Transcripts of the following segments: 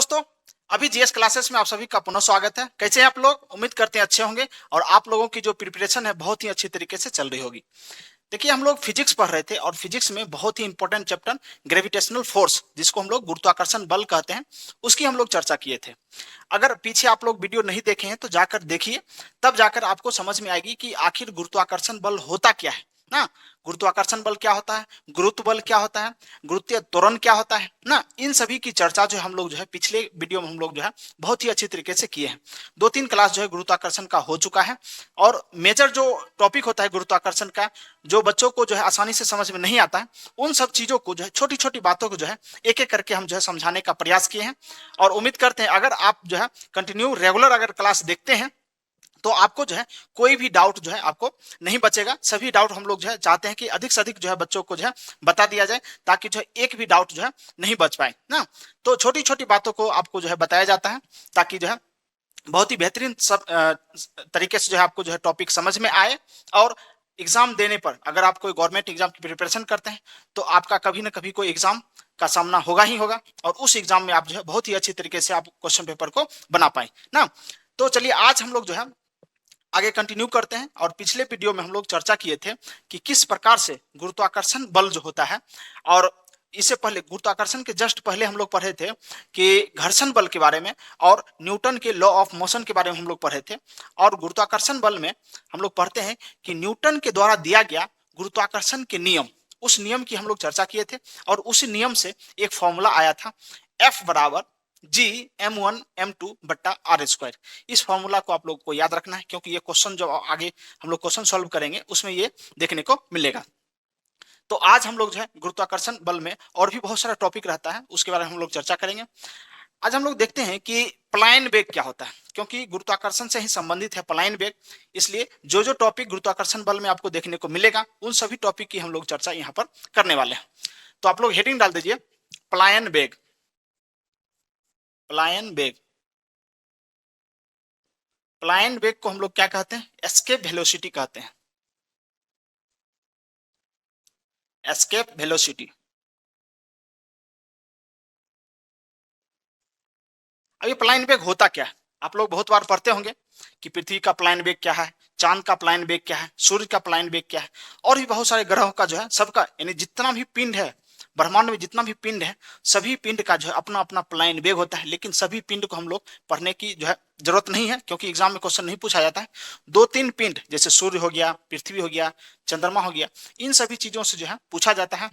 दोस्तों, अभी GS classes में आप सभी का पुनः स्वागत है। कैसे हैं आप लोग? उम्मीद करते हैं अच्छे होंगे और आप लोगों की जो प्रिपरेशन है बहुत ही अच्छी तरीके से चल रही होगी। देखिए, हम लोग फिजिक्स पढ़ रहे थे और फिजिक्स में बहुत ही इंपॉर्टेंट चैप्टर ग्रेविटेशनल फोर्स, जिसको हम लोग गुरुत्वाकर्षण बल कहते हैं, उसकी हम लोग चर्चा किए थे। अगर पीछे आप लोग वीडियो नहीं देखे हैं तो जाकर देखिए, तब जाकर आपको समझ में आएगी कि आखिर गुरुत्वाकर्षण बल होता क्या है ना। गुरुत्वाकर्षण बल क्या होता है, गुरुत्व बल क्या होता है, गुरुत्वीय त्वरण क्या होता है ना, इन सभी की चर्चा जो हम लोग जो है पिछले वीडियो में हम लोग जो है बहुत ही अच्छी तरीके से किए हैं। 2-3 क्लास जो है गुरुत्वाकर्षण का हो चुका है और मेजर जो टॉपिक होता है गुरुत्वाकर्षण का, जो बच्चों को जो है आसानी से समझ में नहीं आता है, उन सब चीजों को जो है, छोटी छोटी बातों को जो है एक एक करके हम जो है समझाने का प्रयास किए हैं। और उम्मीद करते हैं अगर आप जो है कंटिन्यू रेगुलर अगर क्लास देखते हैं तो आपको जो है कोई भी डाउट जो है आपको नहीं बचेगा। सभी डाउट हम लोग जो है चाहते हैं कि अधिक से अधिक जो है बच्चों को जो है बता दिया जाए, ताकि जो है एक भी डाउट जो है नहीं बच पाए ना। तो छोटी छोटी बातों को आपको जो है बताया जाता है, ताकि जो है बहुत ही बेहतरीन सब तरीके से जो है आपको जो है टॉपिक समझ में आए। और एग्जाम देने पर, अगर आप कोई गवर्नमेंट एग्जाम की प्रिपरेशन करते हैं तो आपका कभी ना कभी कोई एग्जाम का सामना होगा ही होगा, और उस एग्जाम में आप जो है बहुत ही अच्छी तरीके से आप क्वेश्चन पेपर को बना पाए ना। तो चलिए, आज हम लोग जो है आगे कंटिन्यू करते हैं। और पिछले वीडियो में हम लोग चर्चा किए थे कि किस प्रकार से गुरुत्वाकर्षण बल जो होता है, और इससे पहले गुरुत्वाकर्षण के जस्ट पहले हम लोग पढ़े थे कि घर्षण बल के बारे में और न्यूटन के लॉ ऑफ मोशन के बारे में हम लोग पढ़े थे। और गुरुत्वाकर्षण बल में हम लोग पढ़ते हैं कि न्यूटन के द्वारा दिया गया गुरुत्वाकर्षण के नियम, उस नियम की हम लोग चर्चा किए थे। और उसी नियम से एक फॉर्मूला आया था, F बराबर G m1m2/r²। इस फॉर्मूला को आप लोग को याद रखना है, क्योंकि ये क्वेश्चन जो आगे हम लोग क्वेश्चन सॉल्व करेंगे उसमें ये देखने को मिलेगा। तो आज हम लोग जो है गुरुत्वाकर्षण बल में और भी बहुत सारा टॉपिक रहता है, उसके बारे में हम लोग चर्चा करेंगे। आज हम लोग देखते हैं कि पलायन वेग क्या होता है, क्योंकि गुरुत्वाकर्षण से ही संबंधित है पलायन वेग। इसलिए जो जो टॉपिक गुरुत्वाकर्षण बल में आपको देखने को मिलेगा, उन सभी टॉपिक की हम लोग चर्चा यहाँ पर करने वाले हैं। तो आप लोग हेडिंग डाल दीजिए, पलायन वेग। पलायन वेग, पलायन वेग को हम लोग क्या कहते हैं? एस्केप वेलोसिटी कहते हैं। Escape velocity. अब ये पलायन वेग होता क्या है? आप लोग बहुत बार पढ़ते होंगे कि पृथ्वी का पलायन वेग क्या है, चांद का पलायन वेग क्या है, सूर्य का पलायन वेग क्या है, और भी बहुत सारे ग्रहों का जो है सबका, यानी जितना भी पिंड है ब्रह्मांड में, जितना भी पिंड है, सभी पिंड का जो है अपना अपना पलायन वेग होता है। लेकिन सभी पिंड को हम लोग पढ़ने की जो है जरूरत नहीं है, क्योंकि एग्जाम में क्वेश्चन नहीं पूछा जाता है। 2-3 पिंड, जैसे सूर्य हो गया, पृथ्वी हो गया, चंद्रमा हो गया, इन सभी चीजों से जो है पूछा जाता है,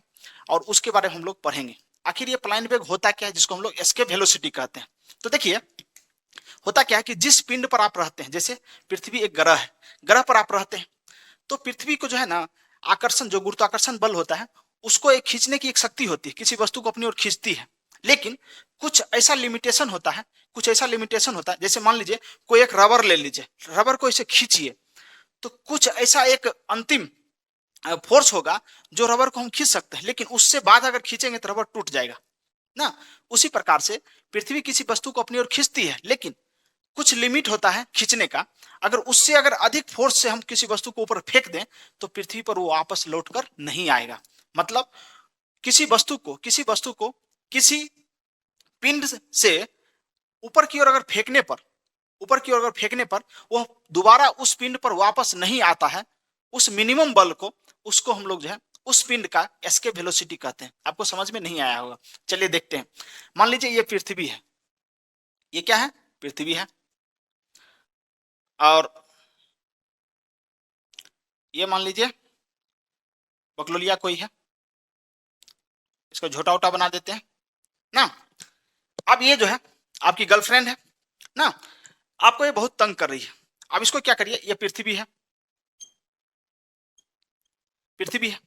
और उसके बारे में हम लोग पढ़ेंगे। आखिर ये पलायन वेग होता क्या है, जिसको हम लोग एस्केप वेलोसिटी कहते हैं? तो देखिए, होता क्या है कि जिस पिंड पर आप रहते हैं, जैसे पृथ्वी एक ग्रह है, ग्रह पर आप रहते हैं, तो पृथ्वी को जो है ना आकर्षण, जो गुरुत्वाकर्षण बल होता है, उसको एक खींचने की एक शक्ति होती है, किसी वस्तु को अपनी ओर खींचती है। लेकिन कुछ ऐसा लिमिटेशन होता है, कुछ ऐसा लिमिटेशन होता है, जैसे मान लीजिए कोई एक रबर ले लीजिए, रबर को इसे खींचिए, तो कुछ ऐसा एक अंतिम फोर्स होगा जो रबर को हम खींच सकते हैं, लेकिन उससे बाद अगर खींचेंगे तो रबर टूट जाएगा ना। उसी प्रकार से पृथ्वी किसी वस्तु को अपनी ओर खींचती है, लेकिन कुछ लिमिट होता है खींचने का। अगर उससे अगर अधिक फोर्स से हम किसी वस्तु को ऊपर फेंक दें तो पृथ्वी पर वो वापस लौटकर नहीं आएगा। मतलब किसी वस्तु को किसी पिंड से ऊपर की ओर अगर फेंकने पर, ऊपर की ओर अगर फेंकने पर वह दोबारा उस पिंड पर वापस नहीं आता है, उस मिनिमम बल को, उसको हम लोग जो है उस पिंड का एस्केप वेलोसिटी कहते हैं। आपको समझ में नहीं आया होगा, चलिए देखते हैं। मान लीजिए ये पृथ्वी है, ये क्या है? पृथ्वी है। और ये मान लीजिए बकलोलिया कोई है, इसको झोटा वोटा बना देते हैं ना। अब ये जो है आपकी गर्लफ्रेंड है ना, आपको ये बहुत तंग कर रही है। अब इसको क्या करिए, ये पृथ्वी है, पृथ्वी है,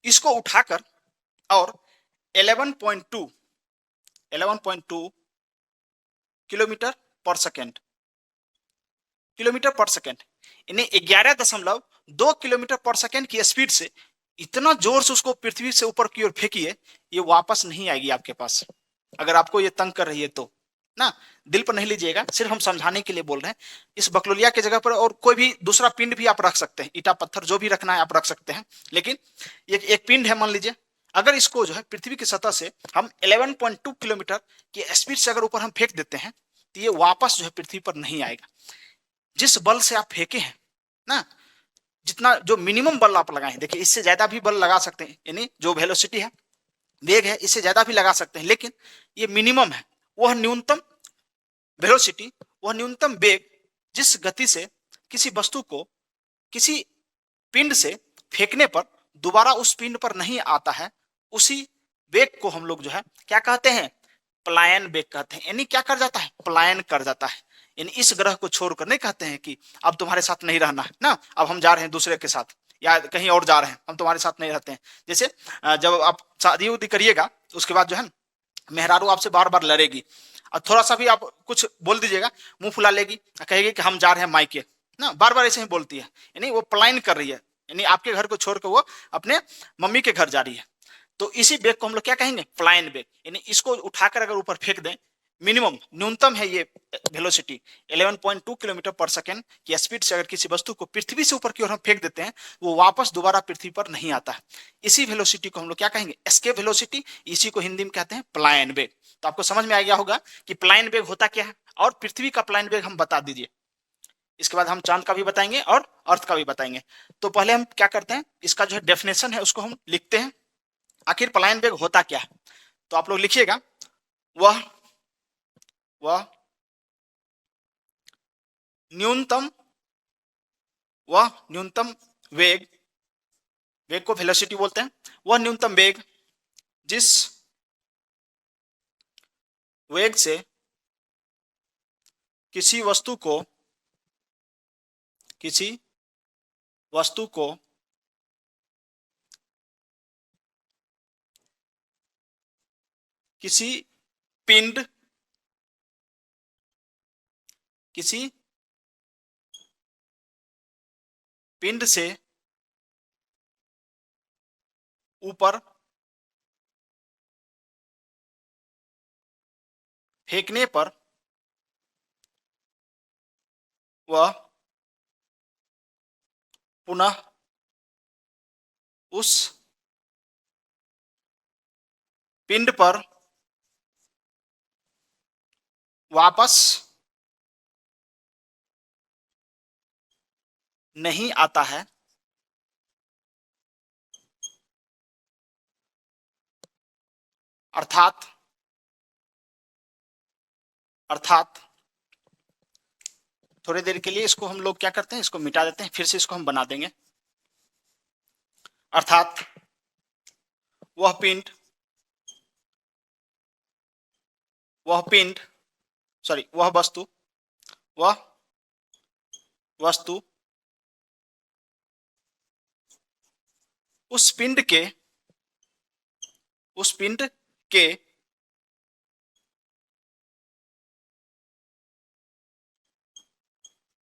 इसको उठाकर और 11.2 किलोमीटर पर सेकेंड, किलोमीटर पर सेकेंड, यानी 11.2 किलोमीटर पर सेकेंड की स्पीड से इतना जोर से उसको पृथ्वी से ऊपर की ओर फेंकिए, ये वापस नहीं आएगी आपके पास। अगर आपको ये तंग कर रही है तो ना, दिल पर नहीं लीजिएगा, सिर्फ हम समझाने के लिए बोल रहे हैं। इस बकलोलिया की जगह पर और कोई भी दूसरा पिंड भी आप रख सकते हैं, ईटा पत्थर जो भी रखना है आप रख सकते हैं। लेकिन एक पिंड है मान लीजिए, अगर इसको जो है पृथ्वी की सतह से हम 11.2 किलोमीटर की स्पीड से अगर ऊपर हम फेंक देते हैं तो ये वापस जो है पृथ्वी पर नहीं आएगा। जिस बल से आप फेंके हैं ना, जितना जो मिनिमम बल आप लगाए, देखिए इससे ज्यादा भी बल लगा सकते हैं, यानी जो वेलोसिटी है, वेग है, इससे ज्यादा भी लगा सकते हैं, लेकिन ये मिनिमम है, वह न्यूनतम वेलोसिटी, वह न्यूनतम वेग जिस गति से किसी वस्तु को किसी पिंड से फेंकने पर दोबारा उस पिंड पर नहीं आता है, उसी वेग को हम लोग जो है क्या कहते हैं, पलायन वेग कहते हैं। यानी क्या कर जाता है, पलायन कर जाता है। यानी इस ग्रह को छोड़कर नहीं कहते हैं कि अब तुम्हारे साथ नहीं रहना है ना, अब हम जा रहे हैं दूसरे के साथ या कहीं और जा रहे हैं, हम तुम्हारे साथ नहीं रहते हैं। जैसे जब आप शादी उदी करिएगा उसके बाद जो है मेहरारू आपसे बार बार लड़ेगी और थोड़ा सा भी आप कुछ बोल दीजिएगा मुंह फुला लेगी, कहेगी कि हम जा रहे हैं मायके ना, बार बार ऐसे ही बोलती है। यानी वो पलायन कर रही है, यानी आपके घर को छोड़कर वो अपने मम्मी के घर जा रही है। तो इसी बेग को हम लोग क्या कहेंगे, पलायन बेग। यानी इसको उठाकर अगर ऊपर फेंक दें, मिनिमम न्यूनतम है ये वेलोसिटी 11.2 किलोमीटर पर सेकेंड की स्पीड से अगर किसी वस्तु को पृथ्वी से ऊपर की ओर हम फेंक देते हैं, वो वापस दोबारा पृथ्वी पर नहीं आता है। इसी वेलोसिटी को हम लोग क्या कहेंगे, एस्केप वेलोसिटी। इसी को हिंदी में कहते हैं पलायन वेग। तो आपको समझ में आ गया होगा कि पलायन वेग होता क्या है, और पृथ्वी का पलायन वेग हम बता दीजिए। इसके बाद हम चांद का भी बताएंगे और अर्थ का भी बताएंगे। तो पहले हम क्या करते हैं, इसका जो है डेफिनेशन है उसको हम लिखते हैं, आखिर पलायन वेग होता क्या है। तो आप लोग लिखिएगा, वह न्यूनतम वेग, वेग को वेलोसिटी बोलते हैं, वह न्यूनतम वेग जिस वेग से किसी वस्तु को किसी पिंड से ऊपर फेंकने पर वह पुनः उस पिंड पर वापस नहीं आता है, अर्थात थोड़ी देर के लिए इसको हम लोग क्या करते हैं, इसको मिटा देते हैं, फिर से इसको हम बना देंगे। अर्थात वह वस्तु उस पिंड के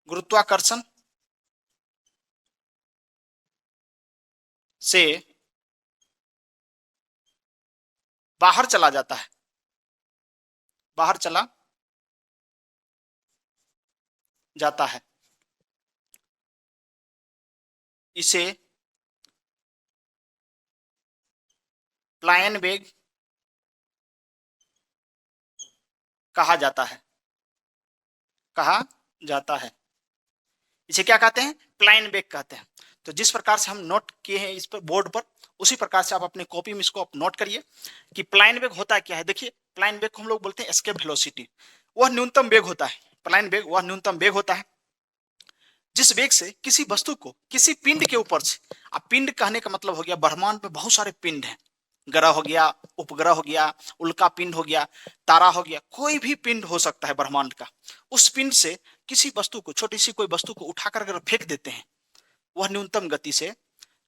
गुरुत्वाकर्षण से बाहर चला जाता है। इसे पलायन वेग कहा जाता है। इसे क्या कहते हैं, पलायन वेग कहते हैं। तो जिस प्रकार से हम नोट किए हैं इस पर बोर्ड पर, उसी प्रकार से आप अपने कॉपी में इसको आप नोट करिए कि पलायन वेग होता क्या है। देखिए पलायन वेग को हम लोग बोलते हैं एस्केप वेलोसिटी। वह न्यूनतम वेग होता है, पलायन वेग वह न्यूनतम वेग होता है जिस वेग से किसी वस्तु को किसी पिंड के ऊपर से, अब पिंड कहने का मतलब हो गया ब्रह्मांड में बहुत सारे पिंड हैं, ग्रह हो गया, उपग्रह हो गया, उल्का पिंड हो गया, तारा हो गया, कोई भी पिंड हो सकता है ब्रह्मांड का। उस पिंड से किसी वस्तु को, छोटी सी कोई वस्तु को उठाकर अगर फेंक देते हैं, वह न्यूनतम गति से,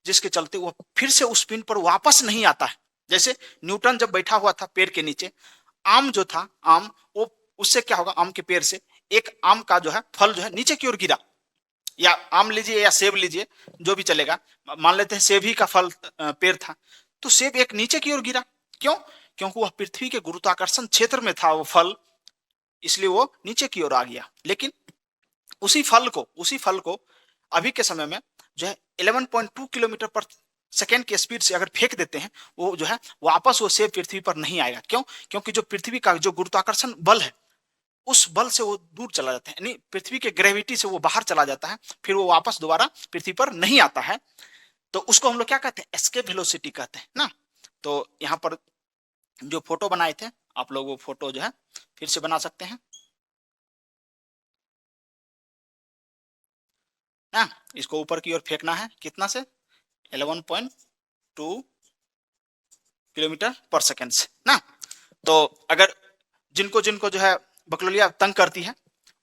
जिसके चलते वह फिर से उस पिंड पर वापस नहीं आता है। जैसे न्यूटन जब बैठा हुआ था पेड़ के नीचे, आम जो था, आम, वो उससे क्या होगा, आम के पेड़ से एक आम का जो है फल जो है नीचे की ओर गिरा, या आम लीजिए या सेब लीजिए, जो भी चलेगा, मान लेते हैं सेब ही का फल पेड़ था, तो सेब एक नीचे की ओर गिरा। क्यों? क्योंकि वह पृथ्वी के गुरुत्वाकर्षण क्षेत्र में था वो फल, इसलिए वो नीचे की ओर आ गया। लेकिन उसी फल को अभी के समय में जो है 11.2 किलोमीटर पर सेकेंड की स्पीड से अगर फेंक देते हैं, वो जो है वापस वो सेम पृथ्वी पर नहीं आएगा। क्यों? क्योंकि जो पृथ्वी का जो गुरुत्वाकर्षण बल है, उस बल से वो दूर चला जाता है, यानी पृथ्वी के ग्रेविटी से वो बाहर चला जाता है, फिर वो वापस दोबारा पृथ्वी पर नहीं आता है। तो उसको हम लोग क्या कहते हैं? एस्केप वेलोसिटी कहते हैं ना। तो यहाँ पर जो फोटो बनाए थे आप लोग, वो फोटो जो है फिर से बना सकते हैं ना। इसको ऊपर की ओर फेंकना है, कितना से? 11.2 किलोमीटर पर सेकेंड से ना। तो अगर जिनको जिनको जो है बकलोलिया तंग करती है,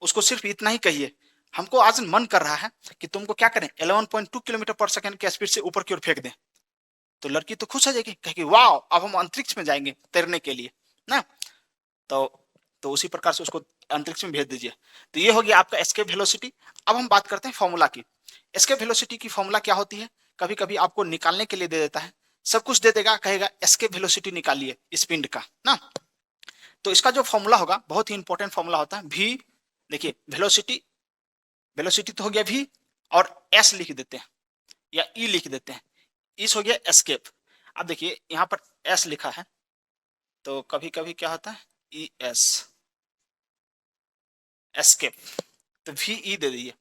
उसको सिर्फ इतना ही कहिए, हमको आज मन कर रहा है कि तुमको क्या करें, 11.2 किलोमीटर पर सेकंड के स्पीड से ऊपर की ओर फेंक दें। तो लड़की तो खुश हो जाएगी, कहेगी वाह, अब हम अंतरिक्ष में जाएंगे तैरने के लिए ना। तो उसी प्रकार से उसको अंतरिक्ष में भेज दीजिए। तो ये हो गया आपका एस्केप वेलोसिटी। अब हम बात करते हैं फॉर्मूला की। एस्केप वेलोसिटी की फॉर्मूला क्या होती है? कभी कभी आपको निकालने के लिए दे देता है, सब कुछ दे देगा, कहेगा एस्केप वेलोसिटी निकालिए इस पिंड का ना। तो इसका जो फॉर्मूला होगा बहुत ही इंपॉर्टेंट फॉर्मूला होता है। भी देखिए, वेलोसिटी, वेलोसिटी तो हो गया भी, और एस लिख देते हैं या ई लिख देते हैं, इस हो गया एस्केप। अब देखिए यहाँ पर एस लिखा है, तो कभी कभी क्या होता है, ई एस, एस्केप। तो वी ई दे दीजिए,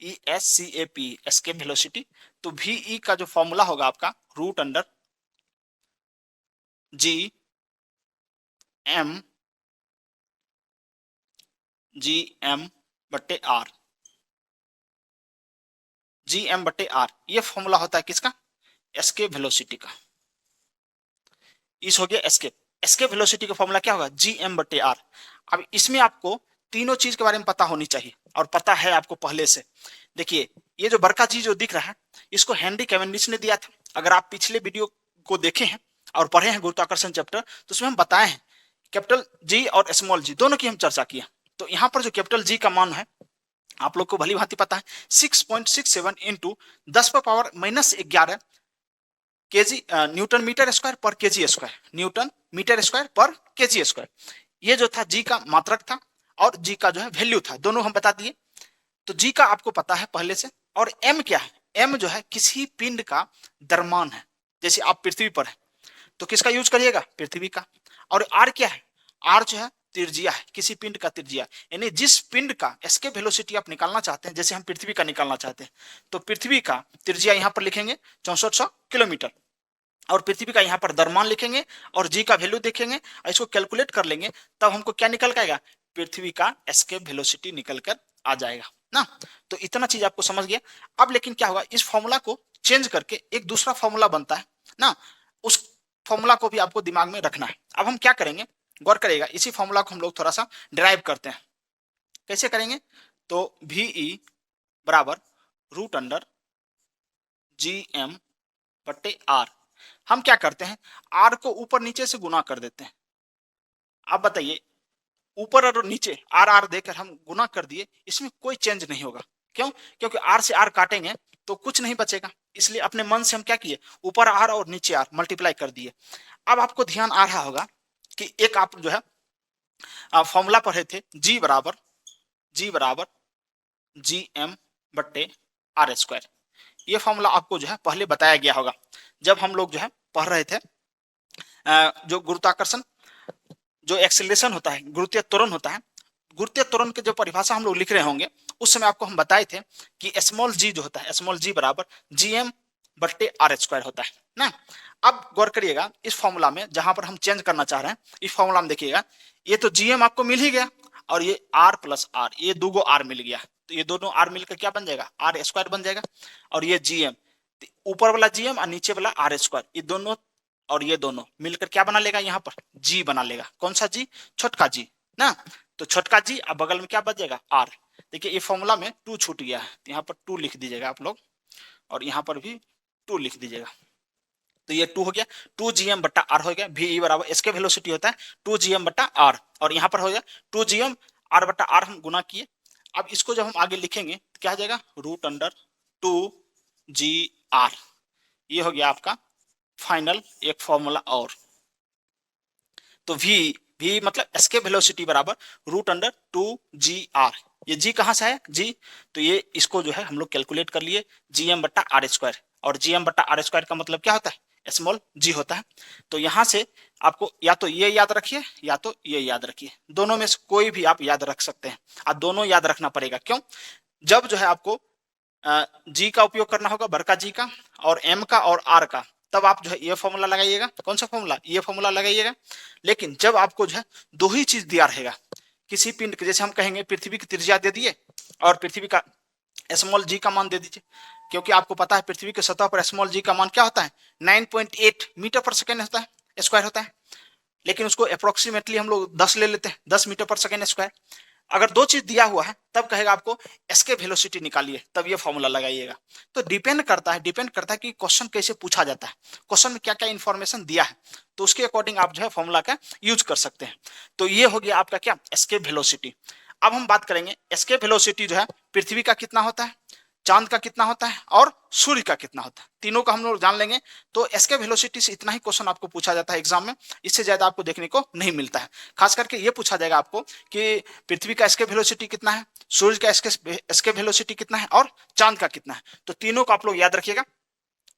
E S C A P, escape velocity. तो वी ई का जो फॉर्मूला होगा आपका, root under G M, G M बट्टे आर, जी एम बट्टे आर, ये फॉर्मूला होता है किसका? एस्केप वेलोसिटी का। इस हो गया एस्केप। एस्केप वेलोसिटी का फॉर्मूला क्या होगा? जी एम बट्टे आर। अब इसमें आपको तीनों चीज के बारे में पता होनी चाहिए, और पता है आपको पहले से। देखिए, ये जो बड़का जी जो दिख रहा है, इसको हेनरी कैवेंडिश ने दिया था। अगर आप पिछले वीडियो को देखे हैं और पढ़े हैं गुरुत्वाकर्षण चैप्टर, तो उसमें हम बताए हैं कैपिटल जी और स्मॉल जी दोनों की हम चर्चा की है। तो यहाँ पर जो कैपिटल जी का मान है, आप लोग को भली भांति पता है, 6.67 into 10⁻⁻11 kg newton metre square पर kg square, newton metre square पर केजी स्क्वायर। ये जो था जी का मात्रक था, और जी का जो है वैल्यू था, दोनों हम बता दिए। तो जी का आपको पता है पहले से। और एम क्या है? एम जो है किसी पिंड का द्रव्यमान है। जैसे आप पृथ्वी पर है, तो किसका यूज करिएगा? पृथ्वी का। और आर क्या है? आर जो है त्रिज्या है, किसी पिंड का त्रिज्या, यानी जिस पिंड का एस्केप वेलोसिटी आप निकालना चाहते हैं, जैसे हम पृथ्वी का निकालना चाहते हैं, तो पृथ्वी का त्रिज्या यहाँ पर लिखेंगे 6400 किलोमीटर, और पृथ्वी का यहाँ पर द्रव्यमान लिखेंगे, और जी का वैल्यू देखेंगे, और इसको कैलकुलेट कर लेंगे, तब हमको क्या निकल आएगा? पृथ्वी का एस्केप वेलोसिटी निकल कर आ जाएगा ना। तो इतना चीज आपको समझ गया। अब लेकिन क्या होगा, इस फॉर्मूला को चेंज करके एक दूसरा फॉर्मूला बनता है ना, उस फॉर्मूला को भी आपको दिमाग में रखना है। अब हम क्या करेंगे, गौर करेगा, इसी फॉर्मूला को हम लोग थोड़ा सा डिराइव करते हैं। कैसे करेंगे? तो वी ई बराबर रूट अंडर जी एम बट्टे आर। हम क्या करते हैं, आर को ऊपर नीचे से गुना कर देते हैं। आप बताइए, ऊपर और नीचे आर आर देकर हम गुना कर दिए, इसमें कोई चेंज नहीं होगा। क्यों? क्योंकि आर से आर काटेंगे तो कुछ नहीं बचेगा, इसलिए अपने मन से हम क्या किए, ऊपर आर और नीचे आर मल्टीप्लाई कर दिए। अब आपको ध्यान आ रहा होगा कि एक आप जो है फॉर्मूला पढ़े थे, जी बराबर जी एम बट्टे आर स्क्वायर। ये फॉर्मूला आपको जो है पहले बताया गया होगा, जब हम लोग जो है पढ़ रहे थे जो गुरुत्वाकर्षण, जो एक्सेलरेशन होता है, गुरुत्वीय त्वरण होता है, गुरुत्वीय त्वरण की जो परिभाषा हम लोग लिख रहे होंगे, उस समय आपको हम बताए थे कि स्मॉल जी जो होता है, स्मॉल जी बराबर जी एम बट्टे आर स्क्वायर होता है ना। अब गौर करिएगा, इस फॉर्मूला में जहां पर हम चेंज करना चाह रहे हैं, इस फॉर्मूला में देखिएगा, ये तो जीएम आपको मिल ही गया, और ये आर प्लस आर, ये दो आर मिल गया, तो ये दोनों आर मिलकर क्या बन जाएगा? आर स्क्वायर बन जाएगा। और ये जीएम, ऊपर वाला जीएम और नीचे वाला आर स्क्वायर, ये दोनों और ये दोनों मिलकर क्या बना लेगा? यहाँ पर जी बना लेगा। कौन सा जी? छोटका जी ना। तो छोटका जी, अब बगल में क्या बच जाएगा? आर। देखिए, ये फॉर्मूला में 2 छूट गया है, यहाँ पर 2 लिख दीजिएगा आप लोग, और यहाँ पर भी 2 लिख दीजिएगा। तो ये 2 हो गया, 2 जीएम बट्टा आर हो गया। वी बराबर इसके वेलोसिटी होता है 2 जीएम बट्टा आर, और यहाँ पर हो गया 2 जीएम आर बट्टा आर, हम गुना किए। अब इसको जब हम आगे लिखेंगे तो क्या हो जाएगा? Root under 2 G R. ये हो गया आपका फाइनल एक फॉर्मूला। और तो v मतलब एस्केप वेलोसिटी बराबर रूट अंडर 2 जी आर। ये जी कहां से है? जी, तो ये इसको जो है हम लोग कैलकुलेट कर लिए, जी एम बट्टा आर स्क्वायर। और gm बटा r स्क्वायर का मतलब क्या होता है, स्मॉल g होता है। तो यहां से आपको या तो ये याद रखिए या तो ये याद रखिए, दोनों में से कोई भी आप याद रख सकते हैं। आप दोनों याद रखना पड़ेगा, क्यों? जब जो है आपको जी का उपयोग करना होगा, बड़का जी का और एम का और आर का, तब आप जो है ये फॉर्मूला लगाइएगा। कौन सा फॉर्मूला? ये फॉर्मूला लगाइएगा। लेकिन जब आपको जो है दो ही चीज दिया रहेगा, किसी पिंड, जैसे हम कहेंगे पृथ्वी की त्रिज्या दे दिए और पृथ्वी का स्मॉल जी का मान दे दीजिए, क्योंकि आपको पता है पृथ्वी की सतह पर स्मॉल जी का मान क्या होता है, 9.8 मीटर पर सेकेंड होता है, स्क्वायर होता है। लेकिन उसको अप्रोक्सीमेटली हम लोग 10 ले लेते हैं, 10 मीटर पर सेकेंड स्क्वायर। अगर दो चीज दिया हुआ है तब कहेगा आपको एस्केप वेलोसिटी निकालिए, तब ये फॉर्मूला लगाइएगा। तो डिपेंड करता है कि क्वेश्चन कैसे पूछा जाता है, क्वेश्चन में क्या क्या इंफॉर्मेशन दिया है, तो उसके अकॉर्डिंग आप जो है फॉर्मूला का यूज कर सकते हैं। तो ये हो गया आपका क्या, एस्केप वेलोसिटी। अब हम बात करेंगे एस्केप वेलोसिटी जो है पृथ्वी का कितना होता है, चांद का कितना होता है और सूर्य का कितना होता है, तीनों का हम लोग जान लेंगे। तो एस्केप वेलोसिटी से इतना ही क्वेश्चन आपको पूछा जाता है एग्जाम में, इससे ज्यादा आपको देखने को नहीं मिलता है। खास करके ये पूछा जाएगा आपको कि पृथ्वी का एस्केप वेलोसिटी कितना है, सूर्य का एस्केप वेलोसिटी कितना है और चांद का कितना है। तो तीनों को आप लोग याद रखिएगा।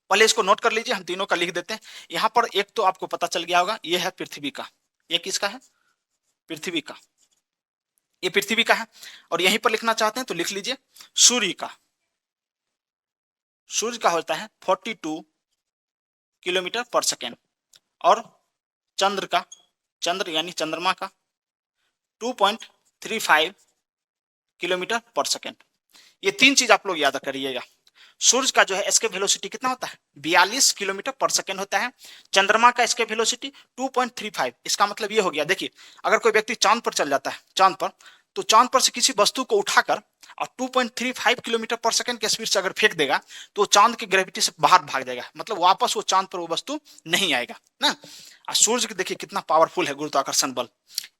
पहले इसको नोट कर लीजिए, हम तीनों का लिख देते हैं। यहां पर एक तो आपको पता चल गया होगा, ये है पृथ्वी का, ये किसका है, पृथ्वी का, ये पृथ्वी का है। और यहीं पर लिखना चाहते हैं तो लिख लीजिए सूर्य का, सूर्य का होता है 42 किलोमीटर पर सेकेंड और चंद्र का, चंद्र यानी चंद्रमा का 2.35 किलोमीटर पर सेकेंड। ये तीन चीज आप लोग याद करिएगा। सूर्य का जो है एस्केप वेलोसिटी कितना होता है, 42 किलोमीटर पर सेकेंड होता है। चंद्रमा का एस्केप वेलोसिटी 2.35। इसका मतलब ये हो गया, देखिए अगर कोई व्यक्ति चांद पर चल जाता है, चांद पर, तो चांद पर से किसी वस्तु को उठाकर और 2.35 किलोमीटर पर सेकंड के स्पीड से अगर फेंक देगा तो चांद की ग्रेविटी से बाहर भाग जाएगा, मतलब वापस वो चांद पर वो वस्तु नहीं आएगा ना। और सूर्य की देखिए कितना पावरफुल है गुरुत्वाकर्षण बल,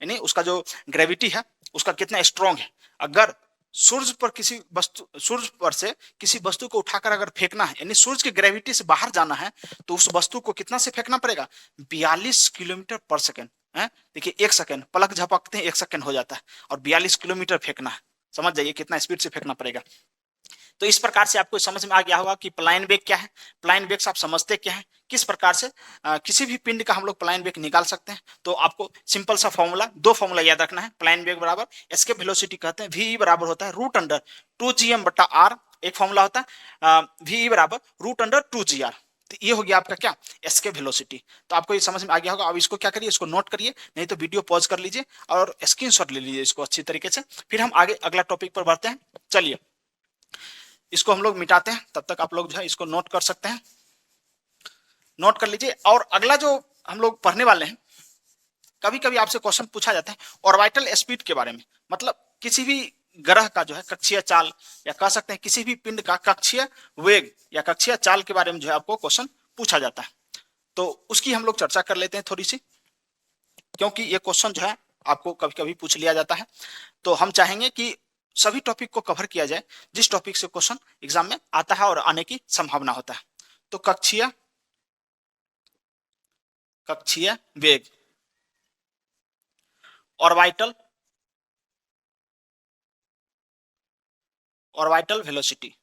यानी उसका जो ग्रेविटी है उसका कितना स्ट्रॉन्ग है। अगर सूर्य पर किसी वस्तु, सूर्य पर से किसी वस्तु को उठाकर अगर फेंकना है, यानी सूर्य की ग्रेविटी से बाहर जाना है, तो उस वस्तु को कितना से फेंकना पड़ेगा, 42 किलोमीटर पर सेकंड है। देखिए एक सेकंड, पलक झपकते हैं एक सेकंड हो जाता है, और 42 किलोमीटर फेंकना है, समझ जाइए कितना स्पीड से फेंकना पड़ेगा। तो इस प्रकार से आपको समझ में आ गया होगा कि प्लाइन वेग क्या है, प्लाइन वेग से आप समझते क्या है, किस प्रकार से किसी भी पिंड का हम लोग प्लाइन वेग निकाल सकते हैं। तो आपको सिंपल सा फॉर्मूला, दो फॉर्मूला याद रखना है। प्लाइन वेग बराबर एस्केप वेलोसिटी कहते हैं, वी बराबर होता है रूट अंडर 2gm बटा आर, एक फॉर्मूला होता है वी बराबर रूट अंडर 2gr। तो ये हो गया आपका क्या, एस्केप वेलोसिटी। तो आपको ये समझ में आ गया होगा। अब इसको क्या करिए, इसको नोट करिए, नहीं तो वीडियो पॉज कर लीजिए और स्क्रीनशॉट ले लीजिए इसको अच्छी तरीके से। फिर हम आगे अगला टॉपिक पर बढ़ते हैं। चलिए इसको हम लोग मिटाते हैं, तब तक आप लोग जो है इसको नोट कर सकते हैं, नोट कर लीजिए। और अगला जो हम लोग पढ़ने वाले हैं, कभी कभी आपसे क्वेश्चन पूछा जाता है ऑर्बिटल स्पीड के बारे में, मतलब किसी भी ग्रह का जो है कक्षीय चाल, या कह सकते हैं किसी भी पिंड का कक्षीय वेग या कक्षीय चाल के बारे में जो है आपको क्वेश्चन पूछा जाता है। तो उसकी हम लोग चर्चा कर लेते हैं थोड़ी सी, क्योंकि ये क्वेश्चन जो है आपको कभी कभी पूछ लिया जाता है। तो हम चाहेंगे कि सभी टॉपिक को कवर किया जाए जिस टॉपिक से क्वेश्चन एग्जाम में आता है और आने की संभावना होता है। तो कक्षीय कक्षीय वेग, ऑर्बिटल ऑर्बिटल वेलोसिटी,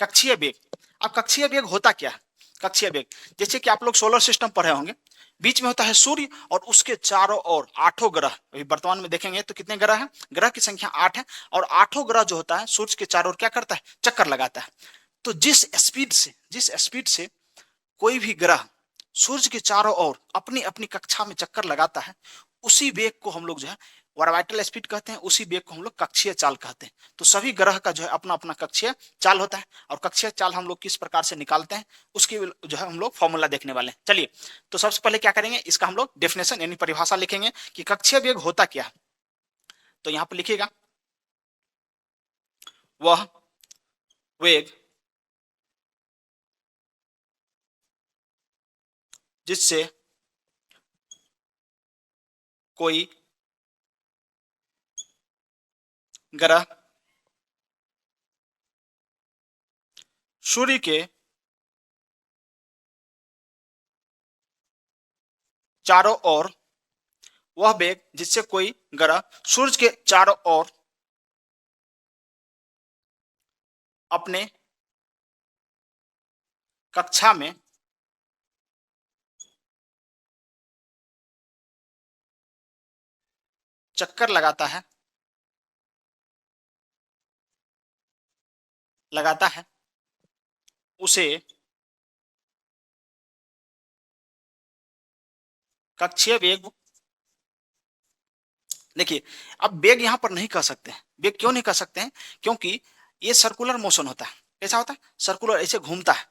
कक्षीय वेग। अब कक्षीय वेग होता क्या है, कक्षीय वेग जैसे कि आप लोग सोलर सिस्टम पढ़े होंगे, बीच में होता है सूर्य और उसके चारों ओर आठों ग्रह। अभी वर्तमान में देखेंगे तो कितने ग्रह हैं, ग्रह की संख्या 8 है, और आठों ग्रह जो होता है सूर्य के चारों ओर क्या करता है, चक्कर लगाता है। तो जिस स्पीड से कोई भी ग्रह सूर्य के चारों ओर अपनी अपनी कक्षा में चक्कर लगाता है, उसी वेग को हम लोग जो है ऑर्बिटल स्पीड कहते हैं, उसी वेग को हम लोग कक्षीय चाल कहते हैं। तो सभी ग्रह का जो है अपना अपना कक्षीय चाल होता है, और कक्षीय चाल हम लोग किस प्रकार से निकालते हैं उसकी जो है हम लोग फॉर्मूला देखने वाले हैं। चलिए तो सबसे पहले क्या करेंगे, इसका हम लोग डेफिनेशन यानी परिभाषा लिखेंगे कि कक्षीय वेग होता क्या है। तो यहां पर लिखिएगा, वह वेग जिससे कोई ग्रह सूर्य के चारों ओर, वह वेग जिससे कोई ग्रह सूर्य के चारों ओर अपने कक्षा में चक्कर लगाता है उसे कक्षीय वेग, देखिए अब वेग यहां पर नहीं कह सकते हैं। वेग क्यों नहीं कह सकते हैं? क्योंकि ये सर्कुलर मोशन होता है। कैसा होता है? सर्कुलर, ऐसे घूमता है।